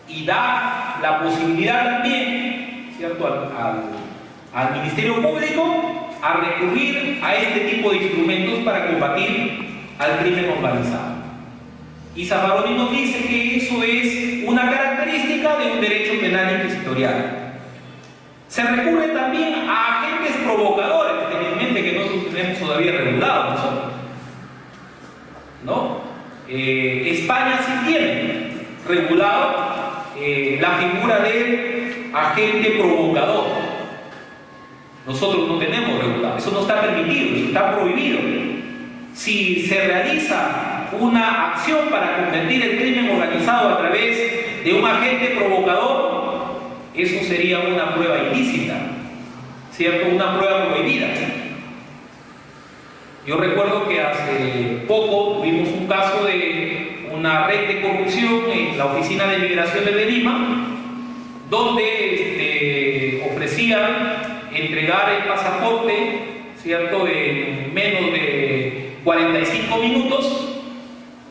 Speaker 1: Y da la posibilidad también, ¿cierto?, al Ministerio Público a recurrir a este tipo de instrumentos para combatir al crimen organizado. Y Zaffaroni nos dice que eso es una característica de un derecho penal inquisitorial. Se recurre también a agentes provocadores, felizmente que no tenemos todavía regulados nosotros, ¿no? España sí tiene regulado la figura del agente provocador. Nosotros no tenemos regulado, eso no está permitido, eso está prohibido. Si se realiza una acción para combatir el crimen organizado a través de un agente provocador, eso sería una prueba ilícita, ¿cierto?, una prueba prohibida. Yo recuerdo que hace poco tuvimos un caso de una red de corrupción en la Oficina de Migraciones de Lima, donde ofrecían entregar el pasaporte, ¿cierto?, en menos de 45 minutos,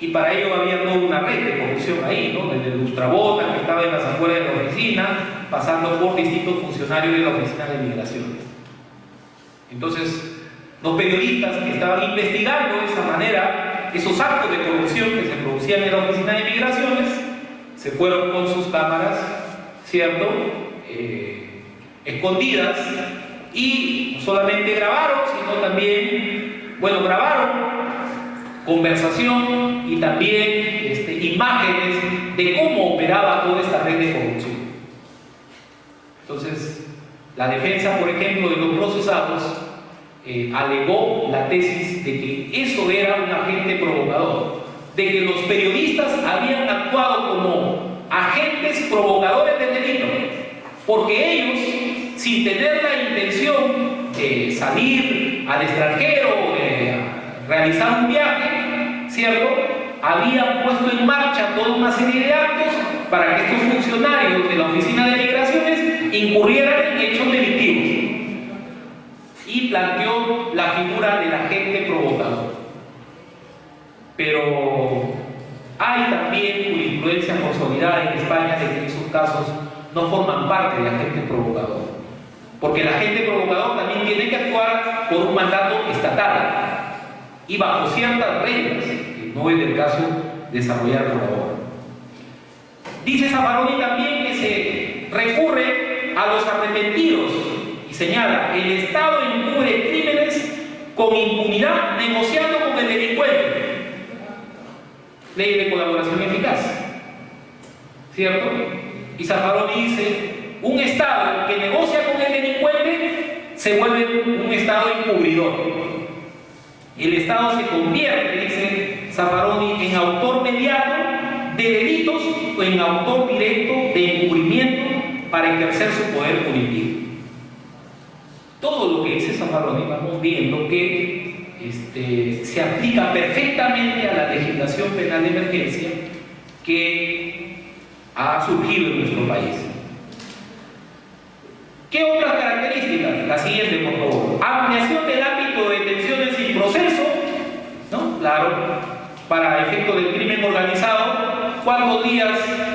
Speaker 1: y para ello había toda una red de corrupción ahí, ¿no?, desde el lustrabota que estaba en las afueras de la oficina, pasando por distintos funcionarios de la Oficina de Migraciones. Entonces, los periodistas que estaban investigando de esa manera esos actos de corrupción que se producían en la Oficina de Migraciones, se fueron con sus cámaras, ¿cierto?, escondidas, y no solamente grabaron, sino también, bueno, grabaron conversación y también imágenes de cómo operaba toda esta red de corrupción. Entonces, la defensa, por ejemplo, de los procesados alegó la tesis de que eso era un agente provocador, de que los periodistas habían actuado como agentes provocadores del delito, porque ellos, sin tener la intención de salir al extranjero o de realizar un viaje, ¿cierto?, habían puesto en marcha toda una serie de actos para que estos funcionarios de la Oficina de Migraciones incurrieran en hechos delictivos, y planteó la figura del agente provocador. Pero hay también jurisprudencia consolidada en España de que esos casos no forman parte del agente provocador, porque el agente provocador también tiene que actuar por un mandato estatal.
Speaker 2: y bajo ciertas reglas, que no es el caso desarrollar por ahora. Dice Zaffaroni también que se recurre a los arrepentidos y señala: el Estado encubre crímenes con impunidad negociando con el delincuente. Ley de colaboración eficaz, ¿cierto? Y Zaffaroni dice: un Estado que negocia con el delincuente se vuelve un Estado encubridor. El Estado se convierte, dice Zaffaroni, en autor mediato de delitos o en autor directo de encubrimiento para ejercer su poder punitivo. Todo lo que dice Zaffaroni vamos viendo que se aplica perfectamente a la legislación penal de emergencia que ha surgido en nuestro país. ¿Qué otras características? La siguiente, por favor. Ampliación del ámbito de detenciones sin proceso, ¿no? Claro, para efecto del crimen organizado, ¿cuántos días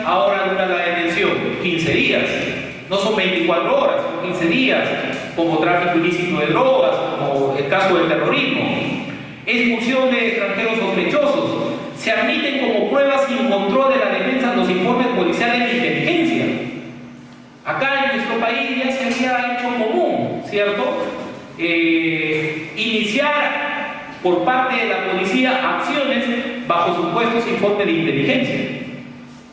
Speaker 2: ahora dura la detención? 15 días. No son 24 horas, son 15 días, como tráfico ilícito de drogas, como el caso del terrorismo. Expulsión de extranjeros sospechosos. Se admiten como pruebas sin control de la defensa los informes policiales de inteligencia. Acá en nuestro país ya se había hecho común, ¿cierto? Iniciar por parte de la policía acciones bajo supuestos informes de inteligencia.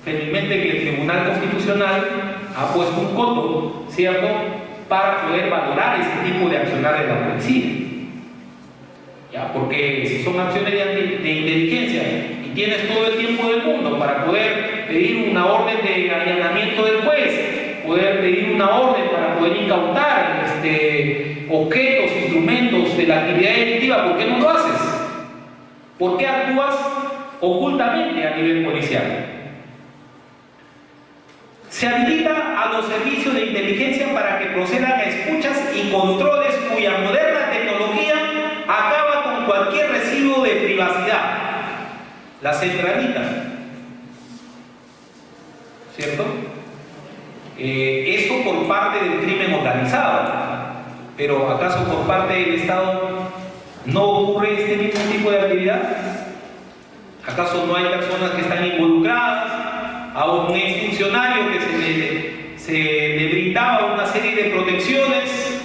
Speaker 2: Felizmente que el Tribunal Constitucional ha puesto un coto, ¿cierto?, para poder valorar ese tipo de accionar de la policía. ¿Ya? Porque si son acciones de inteligencia y tienes todo el tiempo del mundo para poder pedir una orden de allanamiento del juez, poder pedir una orden para poder incautar objetos, instrumentos de la actividad delictiva, ¿por qué no lo haces? ¿Por qué actúas ocultamente a nivel policial? Se habilita a los servicios de inteligencia para que procedan a escuchas y controles cuya moderna tecnología acaba con cualquier residuo de privacidad. La centralita, ¿cierto? Eso por parte del crimen organizado, pero ¿acaso por parte del Estado no ocurre este mismo tipo de actividad? ¿Acaso no hay personas que están involucradas? A un exfuncionario que se le brindaba una serie de protecciones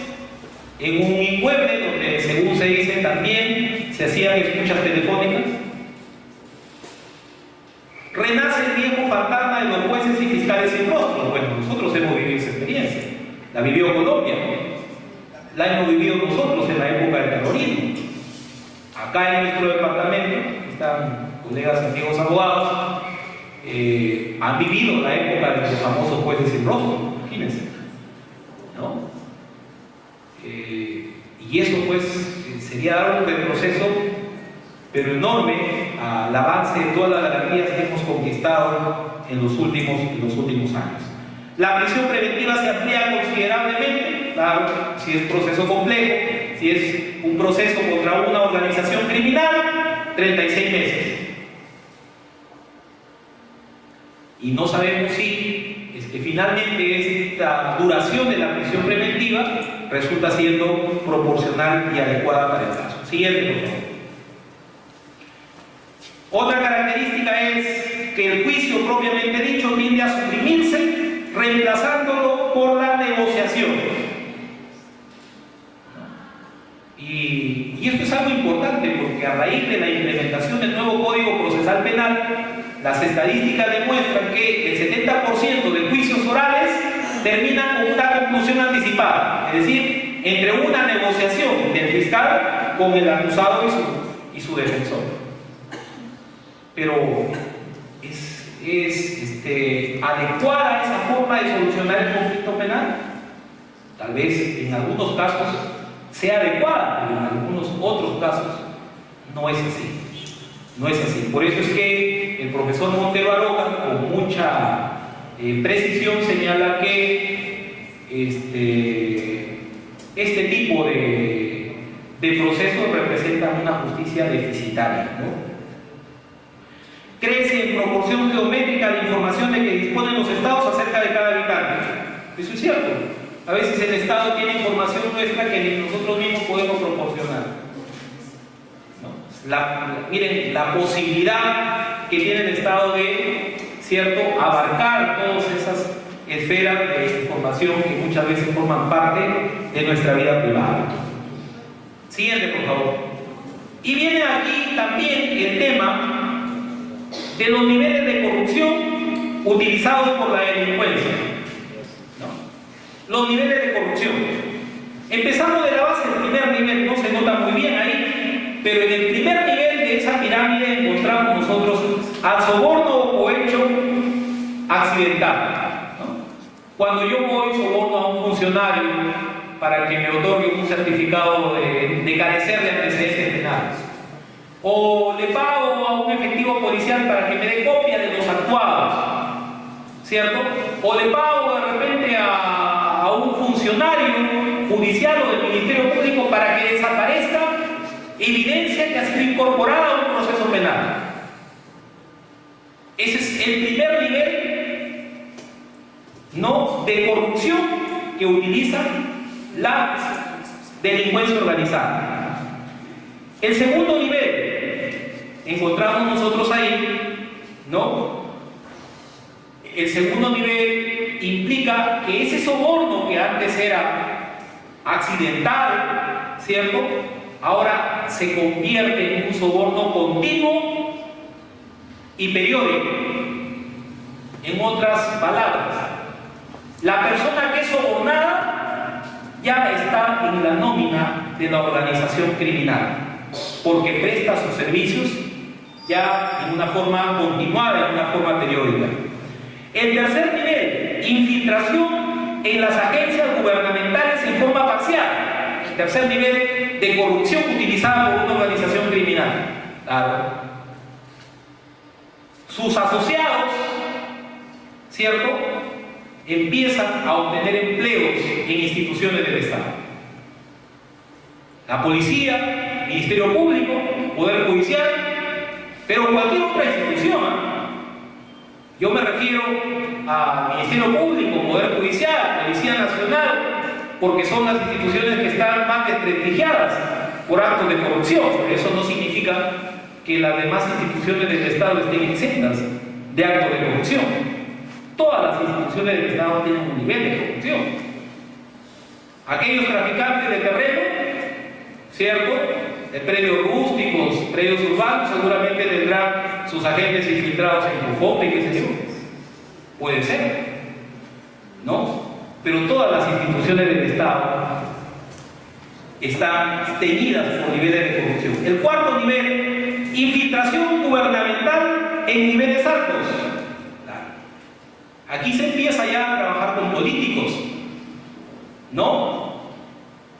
Speaker 2: en un inmueble donde, según se dice, también se hacían escuchas telefónicas. Renace el viejo fantasma de los jueces y fiscales sin rostro. Bueno, nosotros hemos vivido esa experiencia. La vivió Colombia. La hemos vivido nosotros en la época del terrorismo. Acá en nuestro departamento están colegas antiguos abogados. Han vivido la época de los famosos jueces sin rostro, imagínense, ¿no? Y eso pues sería dar un retroceso pero enorme al avance de todas las garantías que hemos conquistado en los últimos años. La prisión preventiva se amplía considerablemente, claro, si es proceso complejo, si es un proceso contra una organización criminal, 36 meses. Y no sabemos si finalmente esta duración de la prisión preventiva resulta siendo proporcional y adecuada para el caso. Siguiente, por favor. Otra característica es que el juicio propiamente dicho tiende a suprimirse, reemplazándolo por la negociación. Y esto es algo importante porque a raíz de la implementación del nuevo Código Procesal Penal, las estadísticas demuestran que el 70% de juicios orales terminan con una conclusión anticipada, es decir, entre una negociación del fiscal con el acusado y su defensor. Pero ¿es adecuada esa forma de solucionar el conflicto penal? Tal vez en algunos casos sea adecuada, pero en algunos otros casos no es así. No es así. Por eso es que el profesor Montero Aroca, con mucha precisión, señala que este tipo de procesos representan una justicia deficitaria, ¿no? Crece en proporción geométrica la información de que disponen los estados acerca de cada habitante. Eso es cierto. A veces el Estado tiene información nuestra que nosotros mismos podemos proporcionar, ¿no?
Speaker 1: miren, la posibilidad que tiene el Estado de, ¿cierto?, abarcar todas esas esferas de información que muchas veces forman parte de nuestra vida privada. Siguiente, por favor. Y viene aquí también el tema de los niveles de corrupción utilizados por la delincuencia, ¿no? Los niveles de corrupción. Empezamos de la base, el primer nivel no se nota muy bien ahí, pero en el primer nivel de esa pirámide encontramos nosotros al soborno o hecho accidental, ¿no? Cuando yo voy soborno a un funcionario para que me otorgue un certificado de carecer de antecedentes penales, o le pago a un efectivo policial para que me dé copia de los actuados, ¿cierto? O le pago de repente a un funcionario judicial o del Ministerio Público para que desaparezca evidencia que ha sido incorporada a un proceso penal. Ese es el primer nivel, ¿no?, de corrupción que utiliza la delincuencia organizada. El segundo nivel, encontramos nosotros ahí, ¿no? El segundo nivel implica que ese soborno que antes era accidental, ¿cierto?, ahora se convierte en un soborno continuo y periódico. En otras palabras, la persona que es sobornada ya está en la nómina de la organización criminal, porque presta sus servicios ya en una forma continuada, en una forma periódica. El tercer nivel, infiltración en las agencias gubernamentales en forma parcial. El tercer nivel de corrupción utilizada por una organización criminal. Claro. Sus asociados, ¿cierto?, empiezan a obtener empleos en instituciones del Estado. La policía, Ministerio Público, Poder Judicial, pero cualquier otra institución. Yo me refiero a Ministerio Público, Poder Judicial, Policía Nacional, porque son las instituciones que están más desprestigiadas por actos de corrupción. Pero eso no significa que las demás instituciones del Estado estén exentas de actos de corrupción. Todas las instituciones del Estado tienen un nivel de corrupción. Aquellos traficantes de terreno, ¿cierto?, de predios rústicos, predios urbanos, seguramente tendrán sus agentes infiltrados en Cofope, qué sé yo. Puede ser, ¿no? Pero todas las instituciones del Estado están teñidas por niveles de corrupción. El cuarto nivel, infiltración gubernamental en niveles altos. Aquí se empieza ya a trabajar con políticos, ¿no?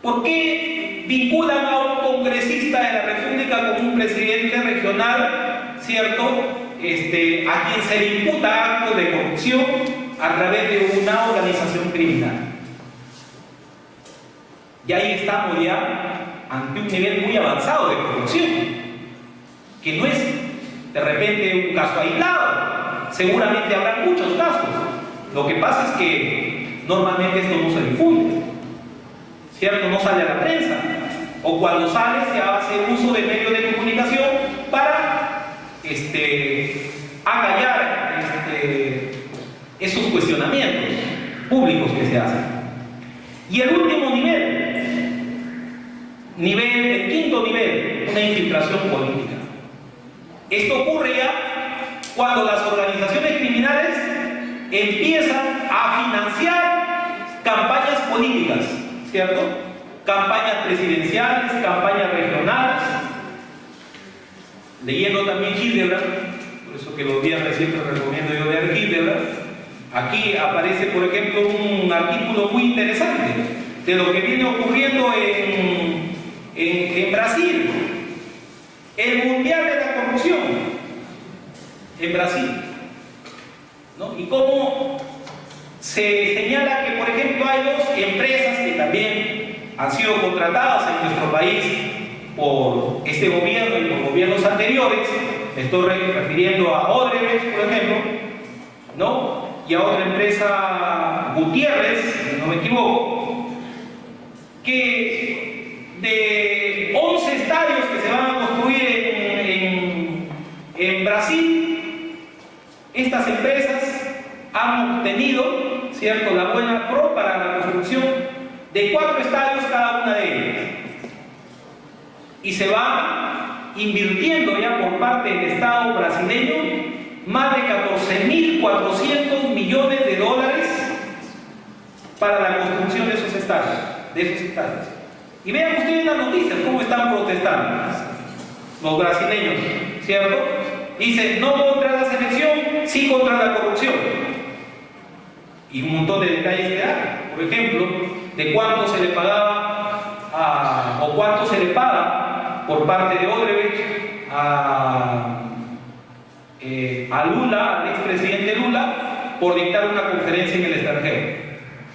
Speaker 1: ¿Por qué vinculan a un congresista de la República como un presidente regional, ¿cierto?, a quien se le imputa actos de corrupción a través de una organización criminal? Y ahí estamos ya ante un nivel muy avanzado de corrupción, que no es de repente un caso aislado. Seguramente habrá muchos casos. Lo que pasa es que normalmente esto no se difunde, ¿cierto? No sale a la prensa. O cuando sale se hace uso de medios de comunicación para acallar esos cuestionamientos públicos que se hacen. Y el último el quinto nivel, una infiltración política. Esto ocurre ya cuando las organizaciones criminales empiezan a financiar campañas políticas, ¿cierto? Campañas presidenciales, campañas regionales. Leyendo también Hildebrandt, por eso que los viernes siempre recomiendo yo leer Hildebrandt, aquí aparece, por ejemplo, un artículo muy interesante de lo que viene ocurriendo en Brasil, el Mundial de la Corrupción en Brasil, ¿no? Y cómo se señala que, por ejemplo, hay dos empresas que también han sido contratadas en nuestro país por este gobierno y por gobiernos anteriores. Me estoy refiriendo a Odebrecht, por ejemplo, ¿no?, y a otra empresa, Gutiérrez, si no me equivoco, que de 11 estadios que se van a construir estas empresas han obtenido, ¿cierto?, la buena pro para la construcción de 4 estadios cada una de ellas. Y se va invirtiendo ya por parte del Estado brasileño más de 14.400 millones de dólares para la construcción de esos estadios. Y vean ustedes las noticias, cómo están protestando los brasileños, ¿cierto? Dicen no contra la selección, sí contra la corrupción. Y un montón de detalles que dan. Por ejemplo, de cuánto se le pagaba o cuánto se le paga por parte de Odebrecht a Lula, al expresidente Lula, por dictar una conferencia en el extranjero.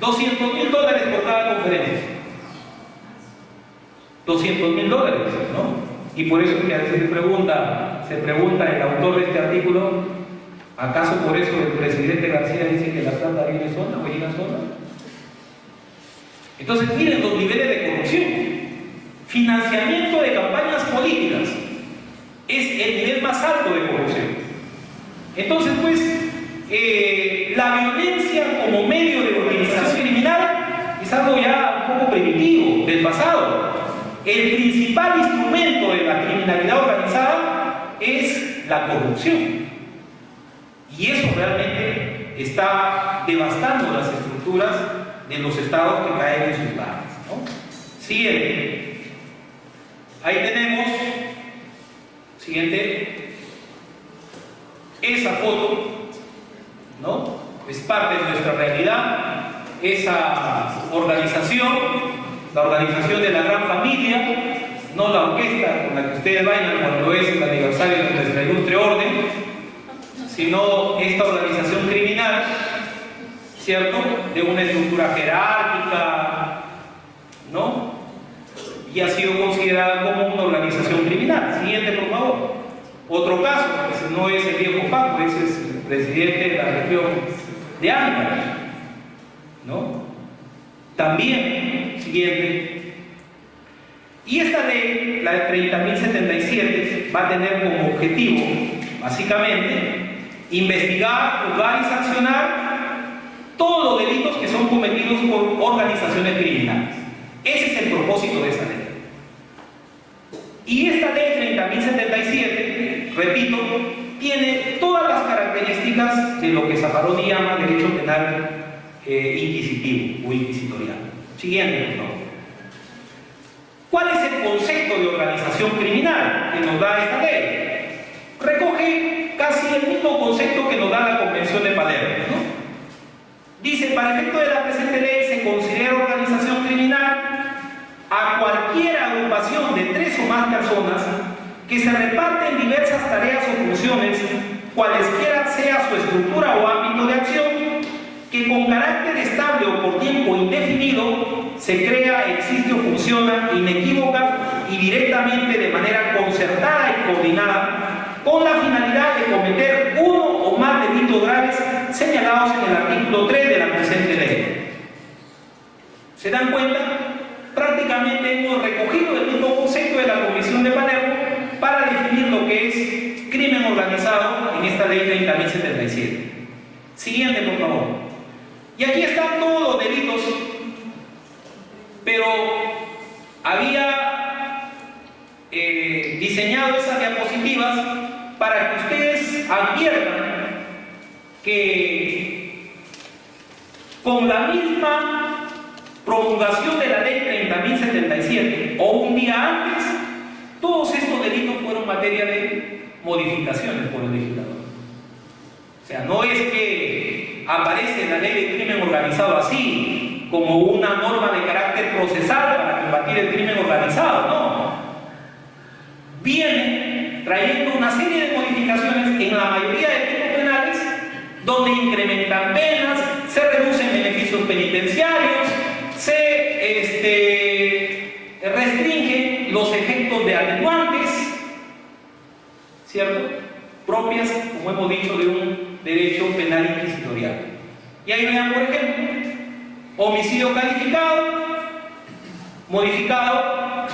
Speaker 1: $200.000 por cada conferencia. $200.000, ¿no? Y por eso que a veces se pregunta el autor de este artículo, ¿acaso por eso el presidente García dice que la plata viene sola o llega sola? Entonces miren los niveles de corrupción. Financiamiento de campañas políticas es el nivel más alto de corrupción. Entonces pues la violencia como medio de organización criminal es algo ya un poco primitivo, del pasado. El principal instrumento de la criminalidad organizada es la corrupción. Y eso realmente está devastando las estructuras de los estados que caen en sus manos, ¿no? Siguiente. Ahí tenemos, siguiente, esa foto, ¿no? Es parte de nuestra realidad, esa organización, la organización de la gran familia, no la orquesta con la que ustedes bailan cuando es el aniversario de nuestra ilustre orden, sino esta organización criminal, ¿cierto?, de una estructura jerárquica, ¿no?, y ha sido considerada como una organización criminal. Siguiente, por favor. Otro caso, ese no es el viejo Paco, ese es el presidente de la región de Áncash, ¿no? También, siguiente. Y esta ley, la de 30.077, va a tener como objetivo, básicamente, investigar, juzgar y sancionar todos los delitos que son cometidos por organizaciones criminales. Ese es el propósito de esa ley. Y esta ley 30.077, repito, tiene todas las características de lo que Zaffaroni llama derecho penal inquisitivo o inquisitorial. Siguiente, por favor. ¿Cuál es el concepto de organización criminal que nos da esta ley? Recoge casi el mismo concepto que nos da la Convención de Palermo, ¿no? Dice, para efecto de la presente ley se considera organización criminal a cualquier agrupación de 3 o más personas que se reparten diversas tareas o funciones, cualesquiera sea su estructura o ámbito de acción, que con carácter estable o por tiempo indefinido se crea, existe o funciona inequívoca y directamente de manera concertada y coordinada con la finalidad de cometer uno o más delitos graves señalados en el artículo 3 de la presente ley. ¿Se dan cuenta? Prácticamente hemos recogido el mismo concepto de la Convención de Palermo para definir lo que es crimen organizado en esta ley 30.077. Siguiente, por favor. Y aquí están todos los delitos, pero había diseñado esas diapositivas para que ustedes adviertan que con la misma promulgación de la ley 30.077 o un día antes, todos estos delitos fueron materia de modificaciones por el legislador. O sea, no es que aparece en la ley de crimen organizado así, como una norma de carácter procesal para combatir el crimen organizado, no. Viene trayendo una serie de modificaciones en la mayoría de tipos penales, donde incrementan penas, se reducen beneficios penitenciarios, se restringen los efectos de atenuantes, ¿cierto?, propias, como hemos dicho, de un derecho penal inquisitorial. Y ahí vean, por ejemplo, homicidio calificado, modificado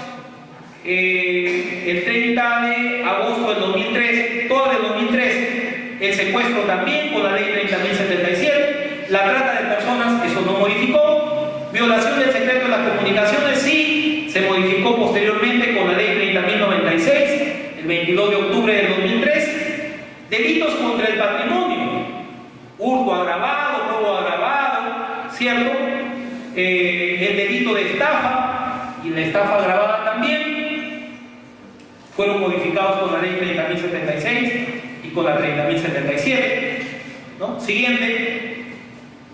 Speaker 1: el 30 de agosto del 2013, todo del 2013, el secuestro también con la ley 30.077, la trata de personas, eso no modificó, violación del secreto de las comunicaciones sí, se modificó posteriormente con la ley 30.096, el 22 de octubre del 2003, delitos contra el patrimonio, hurto agravado, robo agravado, ¿cierto? El delito de estafa y la estafa agravada también fueron modificados con la ley 30.076 y con la 30.077, ¿no? Siguiente,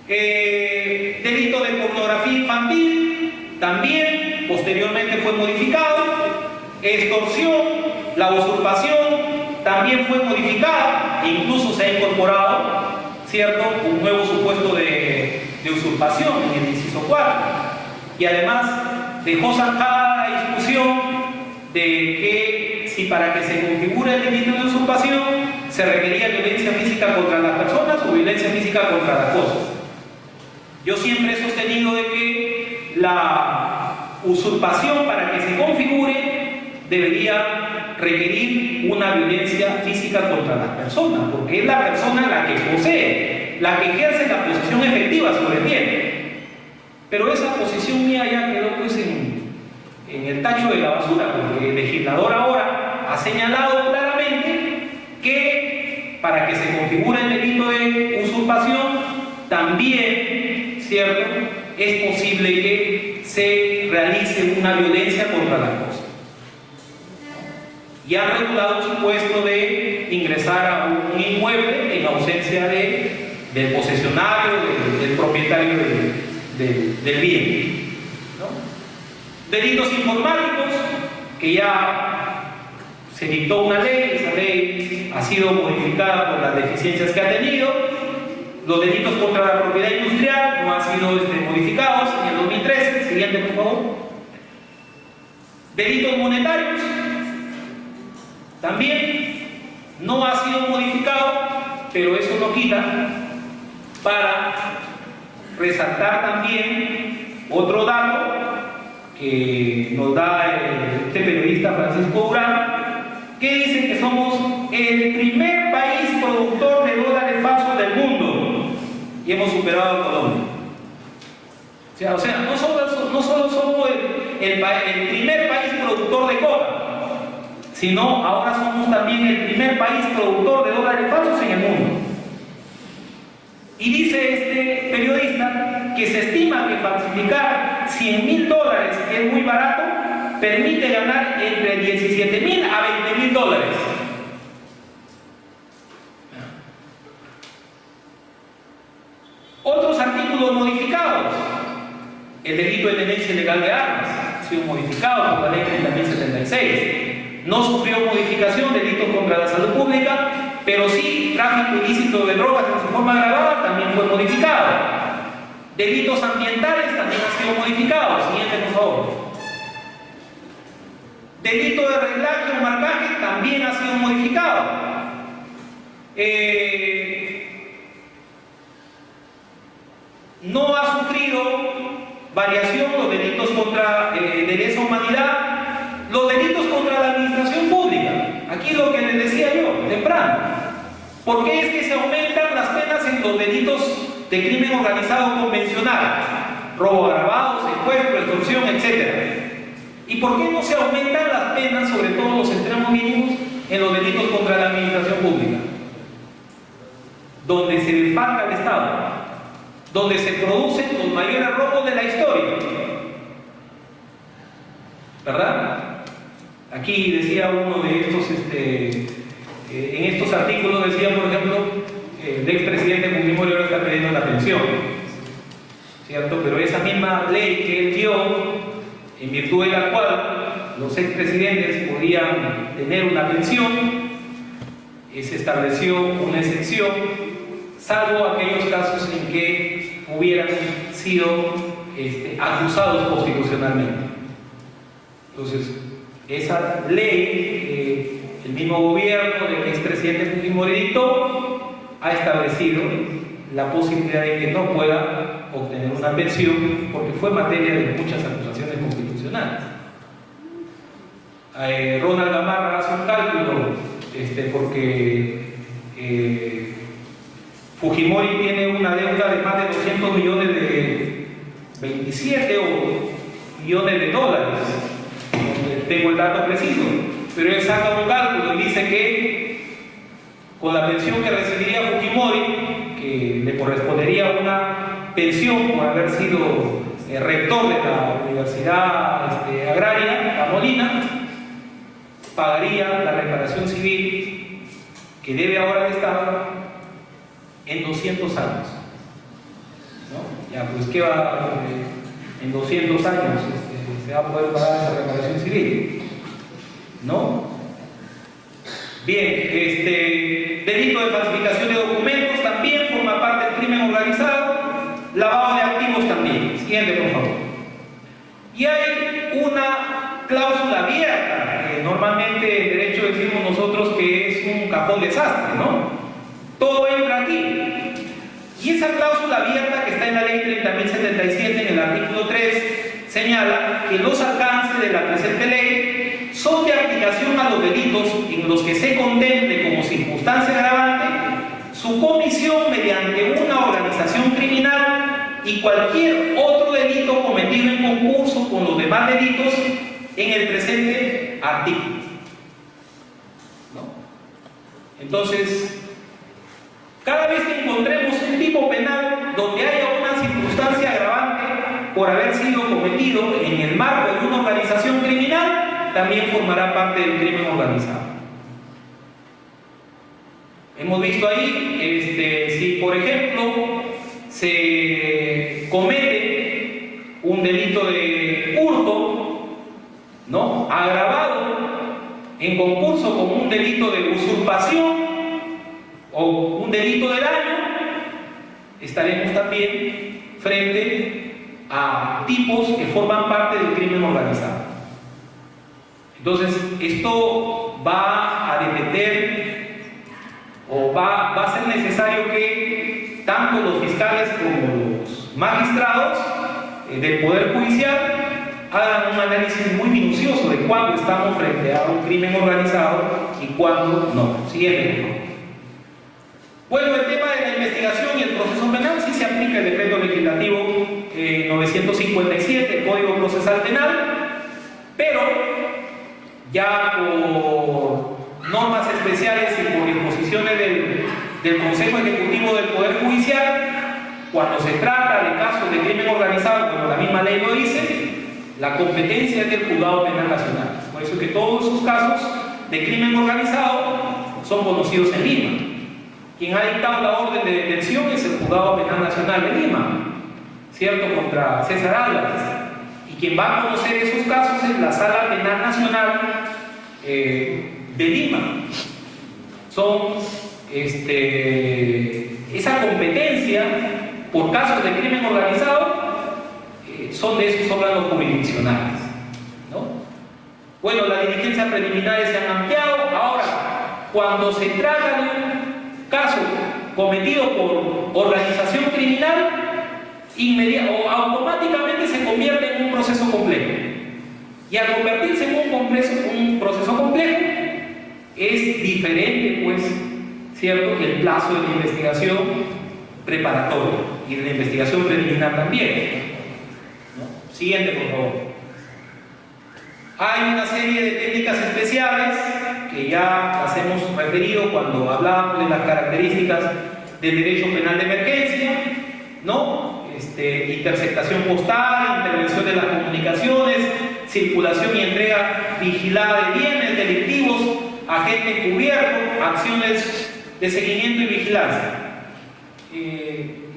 Speaker 1: delito de pornografía infantil también posteriormente fue modificado, extorsión, la usurpación también fue modificada e incluso se ha incorporado, ¿cierto?, un nuevo supuesto de usurpación en el inciso 4, y además dejó zanjada la discusión de que si para que se configure el delito de usurpación se requería violencia física contra las personas o violencia física contra las cosas. Yo siempre he sostenido de que la usurpación, para que se configure, debería requerir una violencia física contra las personas, porque es la persona la que posee, la que ejerce la posesión efectiva sobre el bien. Pero esa posición mía ya quedó pues en el tacho de la basura, porque el legislador ahora ha señalado claramente que para que se configure el delito de usurpación también, ¿cierto?, es posible que se realice una violencia contra las cosas. Y ha regulado el supuesto de ingresar a un inmueble en ausencia del posesionario, del propietario del bien, ¿no? Delitos informáticos, que ya se dictó una ley, esa ley ha sido modificada por las deficiencias que ha tenido. Los delitos contra la propiedad industrial no han sido modificados en el 2013. Siguiente, por favor. Delitos monetarios también no ha sido modificado, pero eso no quita para resaltar también otro dato que nos da este periodista Francisco Durán, que dice que somos el primer país productor de dólares falsos del mundo y hemos superado a Colombia. O sea, no solo somos el primer país productor de coca, sino ahora somos también el primer país productor de dólares falsos en el mundo. Y dice este periodista que se estima que falsificar $100.000, que es muy barato, permite ganar entre $17.000 a $20.000. Otros artículos modificados. El delito de tenencia ilegal de armas ha sido modificado por la ley 30.076. No sufrió modificación delitos contra la salud pública, pero sí tráfico ilícito de drogas en su forma agravada también fue modificado. Delitos ambientales también han sido modificados. Siguiente, por favor. Delito de reglaje o marcaje también ha sido modificado. No ha sufrido variación los delitos contra de lesa humanidad, los delitos contra la administración pública. Aquí lo que les decía yo temprano. ¿Por qué es que se aumentan las penas en los delitos de crimen organizado convencional? Robo agravado, secuestro, extorsión, etc. ¿Y por qué no se aumentan las penas, sobre todo los extremos mínimos, en los delitos contra la administración pública? Donde se desfalca el Estado, donde se producen los mayores robos de la historia, ¿verdad? Aquí decía uno de estos, en estos artículos decía, por ejemplo, el expresidente Fujimori ahora está pidiendo la pensión, ¿cierto? Pero esa misma ley que él dio, en virtud de la cual los expresidentes podían tener una pensión, se estableció una excepción, salvo aquellos casos en que hubieran sido acusados constitucionalmente. Entonces, esa ley, el mismo gobierno del expresidente Fujimori dictó, ha establecido la posibilidad de que no pueda obtener una pensión porque fue materia de muchas acusaciones constitucionales. Ronald Gamarra hace un cálculo porque Fujimori tiene una deuda de más de 200 millones de 27 millones de dólares. Tengo el dato preciso, pero él saca un cálculo y dice que con la pensión que recibiría Fujimori, que le correspondería una pensión por haber sido rector de la Universidad Agraria, La Molina, pagaría la reparación civil que debe ahora el Estado en 200 años. ¿No? Ya, pues, ¿qué va en 200 años? Se va a poder pagar esa reparación civil, ¿no? Bien, delito de falsificación de documentos también forma parte del crimen organizado, lavado de activos también. Siguiente, por favor. Y hay una cláusula abierta, que normalmente en derecho decimos nosotros que es un cajón desastre, ¿no? Todo entra aquí. Y esa cláusula abierta que está en la ley 30.077 en el artículo 3 señala que los alcances de la presente ley son de aplicación a los delitos en los que se contemple como circunstancia agravante su comisión mediante una organización criminal y cualquier otro delito cometido en concurso con los demás delitos en el presente artículo. ¿No? Entonces, cada vez que encontremos un tipo penal donde haya una circunstancia agravante por haber sido cometido en el marco de una organización criminal, también formará parte del crimen organizado. Hemos visto ahí, si por ejemplo se comete un delito de hurto, ¿no?, agravado en concurso con un delito de usurpación o un delito de daño, estaremos también frente a tipos que forman parte del crimen organizado. Entonces, esto va a depender o va a ser necesario que tanto los fiscales como los magistrados del Poder Judicial hagan un análisis muy minucioso de cuándo estamos frente a un crimen organizado y cuándo no. Siguiente, por favor. Bueno, el tema de la investigación y el proceso penal sí se aplica el decreto legislativo 957, el Código Procesal Penal, pero ya por normas especiales y por disposiciones del Consejo Ejecutivo del Poder Judicial, cuando se trata de casos de crimen organizado, como la misma ley lo dice, la competencia es del Juzgado Penal Nacional. Por eso es que todos esos casos de crimen organizado son conocidos en Lima. Quien ha dictado la orden de detención es el Juzgado Penal Nacional de Lima, ¿cierto?, contra César Álvarez. Y quien va a conocer esos casos es la Sala Penal Nacional de Lima. Son esa competencia por casos de crimen organizado, son de esos órganos jurisdiccionales, ¿no? Bueno, las diligencias preliminares se han ampliado. Ahora, cuando se trata de un caso cometido por organización criminal, automáticamente se convierte en un proceso complejo. Y al convertirse en un proceso complejo, es diferente, pues, ¿cierto?, el plazo de la investigación preparatoria y de la investigación preliminar también. ¿No? Siguiente, por favor. Hay una serie de técnicas especiales que ya las hemos referido cuando hablábamos de las características del derecho penal de emergencia, ¿no? Interceptación postal, intervención de las comunicaciones, circulación y entrega vigilada de bienes delictivos, agente encubierto, acciones de seguimiento y vigilancia.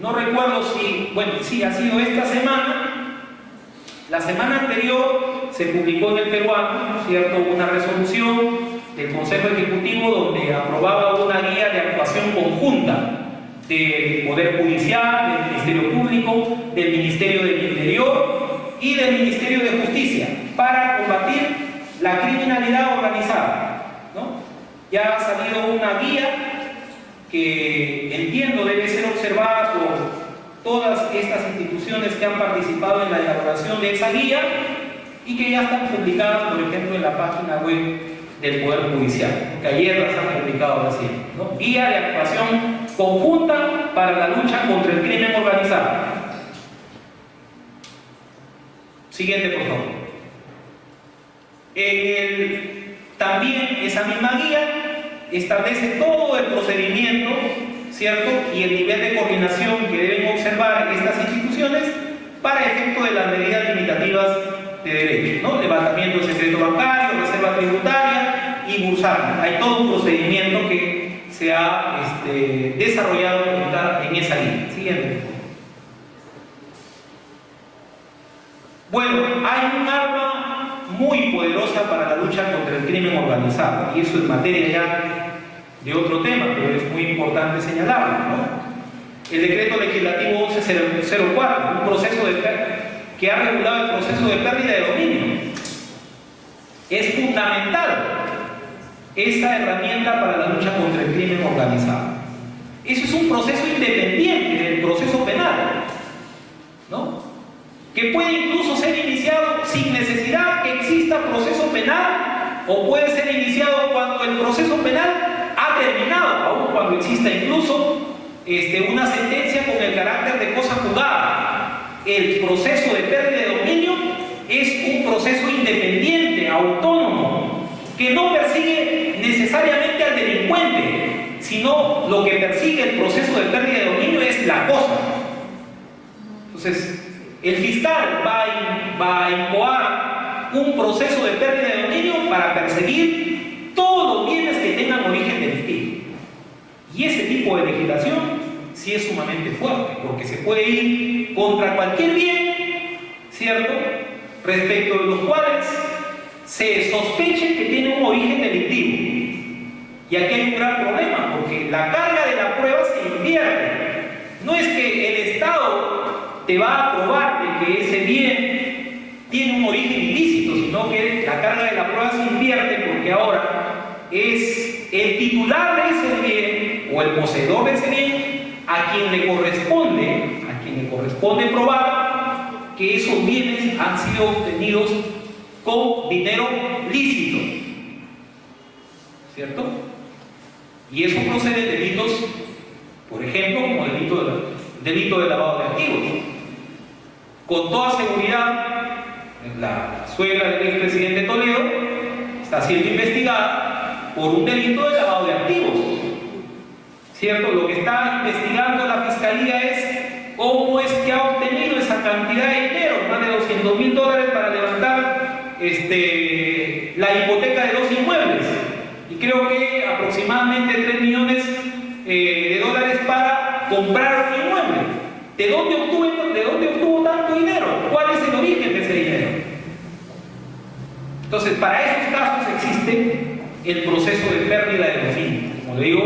Speaker 1: No recuerdo si, bueno, sí, ha sido esta semana. La semana anterior se publicó en el Peruano, ¿cierto?, una resolución del Consejo Ejecutivo donde aprobaba una guía de actuación conjunta del Poder Judicial, del Ministerio Público, del Ministerio del Interior y del Ministerio de Justicia para combatir la criminalidad organizada, ¿no? Ya ha salido una guía que entiendo debe ser observada por todas estas instituciones que han participado en la elaboración de esa guía y que ya están publicadas, por ejemplo, en la página web del Poder Judicial, que ayer las han publicado recién, ¿no? Guía de actuación
Speaker 2: conjunta para la lucha contra el crimen organizado. Siguiente, por favor. También esa misma guía establece todo el procedimiento, ¿cierto? Y el nivel de coordinación que deben observar estas instituciones para efecto de las medidas limitativas de derecho, ¿no? Levantamiento del secreto bancario, reserva tributaria y bursátil. Hay todo un procedimiento que se ha desarrollado en esa línea. Siguiente. Bueno, hay un arma muy poderosa para la lucha contra el crimen organizado, y eso es materia ya de otro tema, pero es muy importante señalarlo, ¿no? El decreto legislativo 1104, un proceso que ha regulado el proceso de pérdida de dominio. Es fundamental esa herramienta para la lucha contra el crimen organizado. Eso es un proceso independiente del proceso penal, ¿no? Que puede incluso ser iniciado sin necesidad que exista proceso penal, o puede ser iniciado cuando el proceso penal ha terminado, aun cuando exista incluso una sentencia con el carácter de cosa juzgada. El proceso de pérdida de dominio es un proceso independiente, autónomo, que no persigue necesariamente al delincuente, sino lo que persigue el proceso de pérdida de dominio es la cosa. Entonces, el fiscal va a incoar un proceso de pérdida de dominio para perseguir todos los bienes que tengan origen delictivo. Y ese tipo de legislación sí es sumamente fuerte, porque se puede ir contra cualquier bien, ¿cierto?, respecto de los cuales se sospeche que tiene un origen delictivo. Y aquí hay un gran problema, porque la carga de la prueba se invierte. No es que el Estado te va a probar de que ese bien tiene un origen ilícito, sino que la carga de la prueba se invierte, porque ahora es el titular de ese bien o el poseedor de ese bien a quien le corresponde probar que esos bienes han sido obtenidos con dinero lícito, ¿cierto? Y eso procede de delitos, por ejemplo, como delito de lavado de activos. Con toda seguridad, la suegra del expresidente Toledo está siendo investigada por un delito de lavado de activos, ¿cierto? Lo que está investigando la fiscalía es cómo es que ha obtenido esa cantidad de dinero, más de $200,000 para levantar la hipoteca de 2 inmuebles, y creo que aproximadamente $3 millones para comprar un inmueble. ¿De dónde obtuvo tanto dinero? ¿Cuál es el origen de ese dinero? Entonces, para esos casos existe el proceso de pérdida de dominio. Como le digo,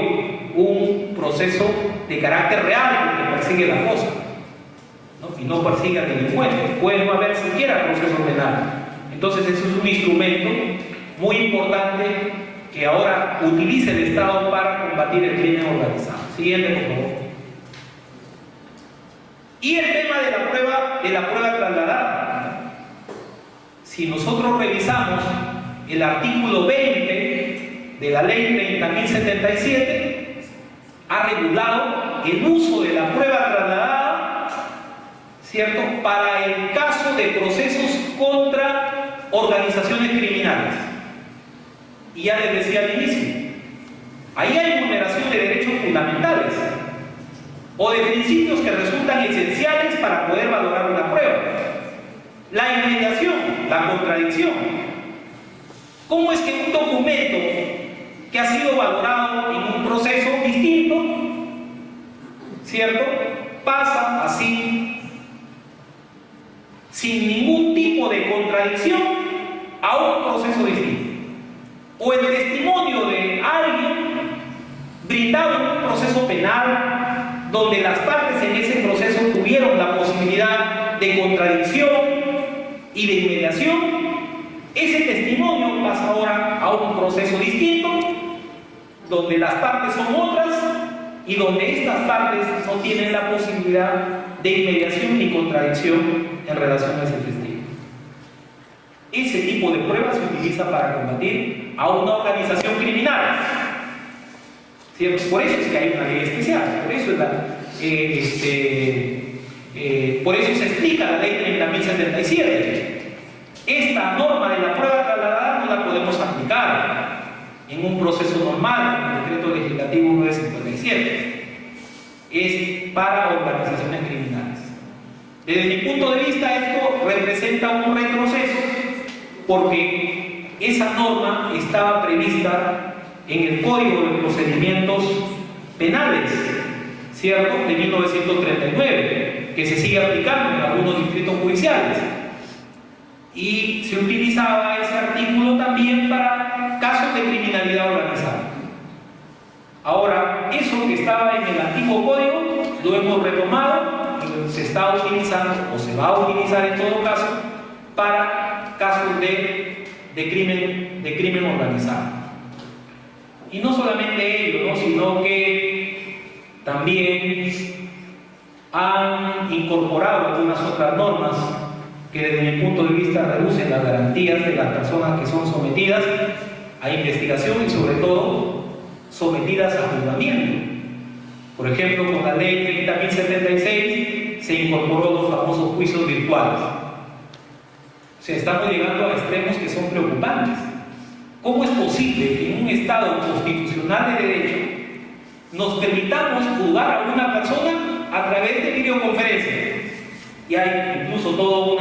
Speaker 2: un proceso de carácter real que persigue la cosa, ¿no? Y no persigue al delincuente. Puede no haber siquiera proceso penal. Entonces, eso es un instrumento muy importante que ahora utiliza el Estado para combatir el crimen organizado. Siguiente, por favor. Y el tema de la prueba trasladada. Si nosotros revisamos el artículo 20 de la ley 30.077, ha regulado el uso de la prueba trasladada, ¿cierto?, para el caso de procesos contra organizaciones criminales. Y ya les decía al inicio, ahí hay vulneración de derechos fundamentales o de principios que resultan esenciales para poder valorar una prueba. La inmediación, la contradicción. ¿Cómo es que un documento que ha sido valorado en un proceso distinto, ¿cierto?, pasa así, sin ningún tipo de contradicción, a un proceso distinto? O el testimonio de alguien brindado en un proceso penal, donde las partes en ese proceso tuvieron la posibilidad de contradicción y de inmediación, ese testimonio pasa ahora a un proceso distinto, donde las partes son otras y donde estas partes no tienen la posibilidad de inmediación ni contradicción en relación a ese testigo. Ese tipo de pruebas se utiliza para combatir a una organización criminal.
Speaker 1: ¿cierto? Por eso es que hay una ley especial, por eso se explica la ley 30.077. Esta norma de la prueba trasladada no la podemos aplicar en un proceso normal, en el decreto legislativo 957. Es para organizaciones criminales. Desde mi punto de vista, esto representa un retroceso porque esa norma estaba prevista en el Código de Procedimientos Penales, ¿cierto?, de 1939, que se sigue aplicando en algunos distritos judiciales. Y se utilizaba ese artículo también para casos de criminalidad organizada. Ahora, eso que estaba en el antiguo código lo hemos retomado y se está utilizando, o se va a utilizar en todo caso, para casos de crimen organizado. Y no solamente ello, ¿no?, sino que también han incorporado algunas otras normas que desde mi punto de vista reducen las garantías de las personas que son sometidas a investigación y sobre todo sometidas a juzgamiento. Por ejemplo, con la ley 30.076 se incorporó los famosos juicios virtuales. O sea, estamos llegando a extremos que son preocupantes. ¿Cómo es posible que en un Estado constitucional de derecho nos permitamos juzgar a una persona a través de videoconferencia? Y hay incluso todo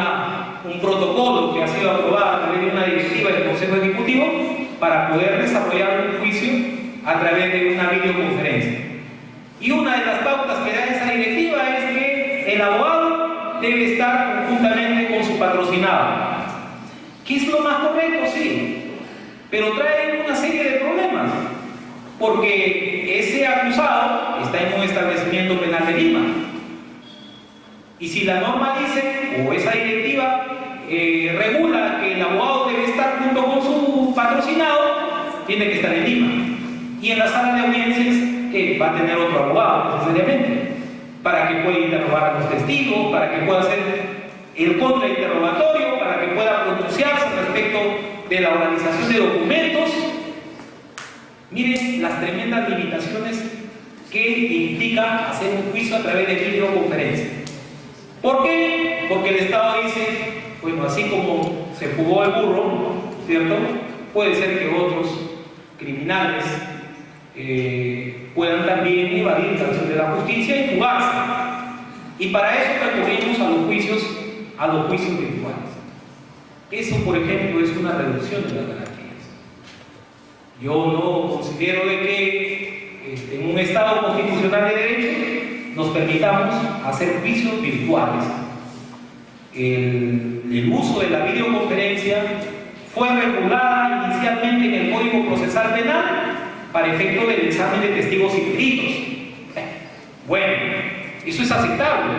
Speaker 1: un protocolo que ha sido aprobado a través de una directiva del Consejo Ejecutivo para poder desarrollar un juicio a través de una videoconferencia. Y una de las pautas que da esa directiva es que el abogado debe estar conjuntamente con su patrocinado. ¿Qué es lo más correcto? Sí, pero trae una serie de problemas, porque ese acusado está en un establecimiento penal de Lima. Y si la norma dice, o esa directiva regula que el abogado debe estar junto con su patrocinado, tiene que estar en Lima. Y en la sala de audiencias va a tener otro abogado, necesariamente, para que pueda interrogar a los testigos, para que pueda hacer el contrainterrogatorio, para que pueda pronunciarse respecto de la organización de documentos. Miren las tremendas limitaciones que implica hacer un juicio a través de videoconferencia. ¿Por qué? Porque el Estado dice, bueno, así como se fugó el burro, ¿cierto?, puede ser que otros criminales puedan también evadir la acción de la justicia y fugarse. Y para eso recurrimos a los juicios virtuales. Eso, por ejemplo, es una reducción de las garantías. Yo no considero de que en un Estado constitucional de derecho nos permitamos hacer juicios virtuales. El uso de la videoconferencia fue regulada inicialmente en el Código Procesal Penal para efecto del examen de testigos y peritos. Bueno, eso es aceptable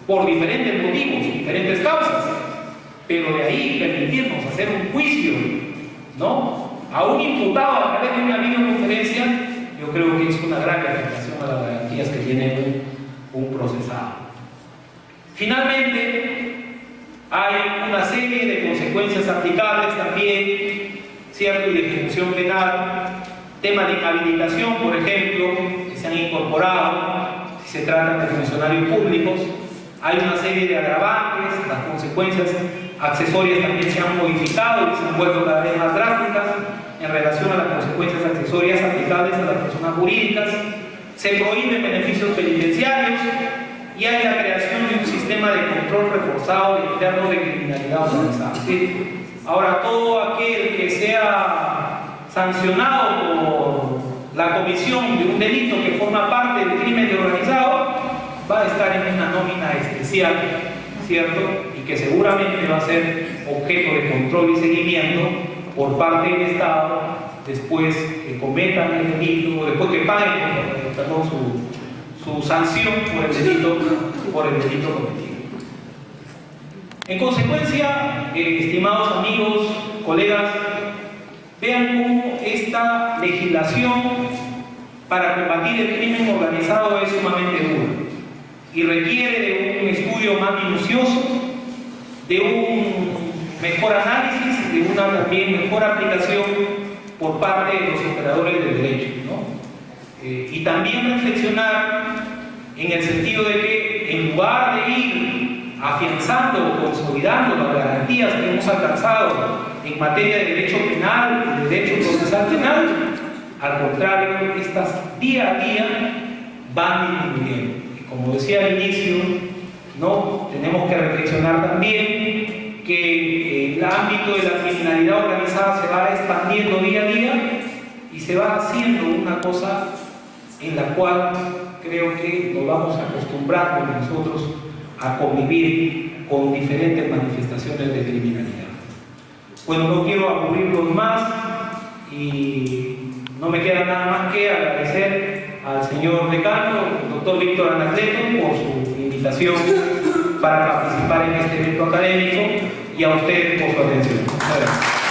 Speaker 1: por diferentes motivos, diferentes causas, pero de ahí permitirnos hacer un juicio, ¿no?, a un imputado a través de una videoconferencia, yo creo que es una grave afectación a las garantías que tiene un procesado. Finalmente, hay una serie de consecuencias aplicables también, ¿cierto?, y de ejecución penal, tema de inhabilitación, por ejemplo, que se han incorporado, si se trata de funcionarios públicos. Hay una serie de agravantes, las consecuencias accesorias también se han modificado y se han vuelto cada vez más drásticas en relación a las consecuencias accesorias aplicables a las personas jurídicas. Se prohíben beneficios penitenciarios y hay la creación de un sistema de control reforzado de internos de criminalidad organizada. ¿Sí? Ahora, todo aquel que sea sancionado por la comisión de un delito que forma parte del crimen organizado va a estar en una nómina especial, ¿cierto?, y que seguramente va a ser objeto de control y seguimiento por parte del Estado después que cometan el delito, o después que paguen su sanción por el delito cometido. En consecuencia, estimados amigos, colegas, vean cómo esta legislación para combatir el crimen organizado es sumamente dura y requiere de un estudio más minucioso, de un mejor análisis, de una también mejor aplicación por parte de los operadores del derecho, ¿no? y también reflexionar en el sentido de que en lugar de ir afianzando o consolidando las garantías que hemos alcanzado en materia de derecho penal y de derecho procesal penal, al contrario, estas día a día van disminuyendo. Y como decía al inicio, ¿no? Tenemos que reflexionar también que el ámbito de la criminalidad organizada se va expandiendo día a día y se va haciendo una cosa en la cual creo que nos vamos acostumbrando nosotros a convivir con diferentes manifestaciones de criminalidad. Bueno, no quiero aburrirlos más y no me queda nada más que agradecer al señor decano, el doctor Víctor Anacleto, por su invitación para participar en este evento académico y a ustedes por su atención. Muchas gracias.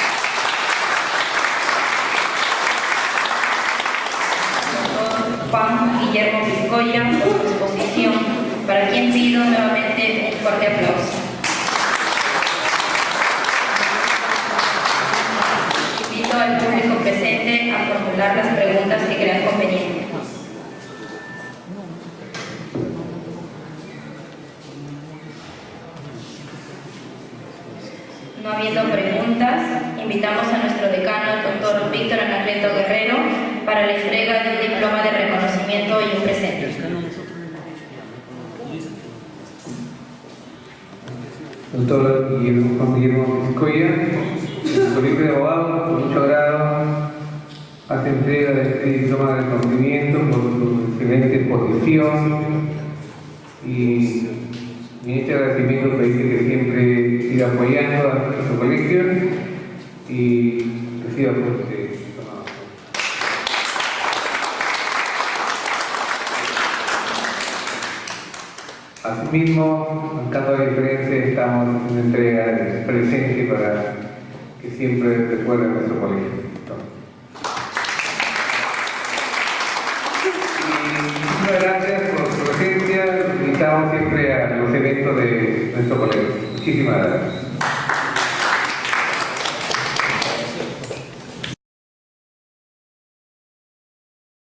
Speaker 3: Juan Guillermo Vizcoya por su exposición, para quien pido nuevamente un fuerte aplauso. Invito al público presente a formular las preguntas que crean convenientes. No habiendo preguntas, invitamos a nuestro decano, el doctor Víctor Anacleto Guerrero, para la entrega del diploma de reconocimiento y un presente.
Speaker 4: Doctor Juan Guillermo Vizcoya, el Colegio de Abogados, con mucho agrado, hace entrega de este diploma de reconocimiento por su excelente exposición y en este agradecimiento pediste que siempre siga apoyando a nuestro colegio y reciba por este diploma. Asimismo, marcando la diferencia, estamos en una entrega de presente para que siempre recuerde nuestro colegio. Y muchas gracias por su presencia. Invitamos siempre a los eventos de nuestro colegio. Muchísimas gracias.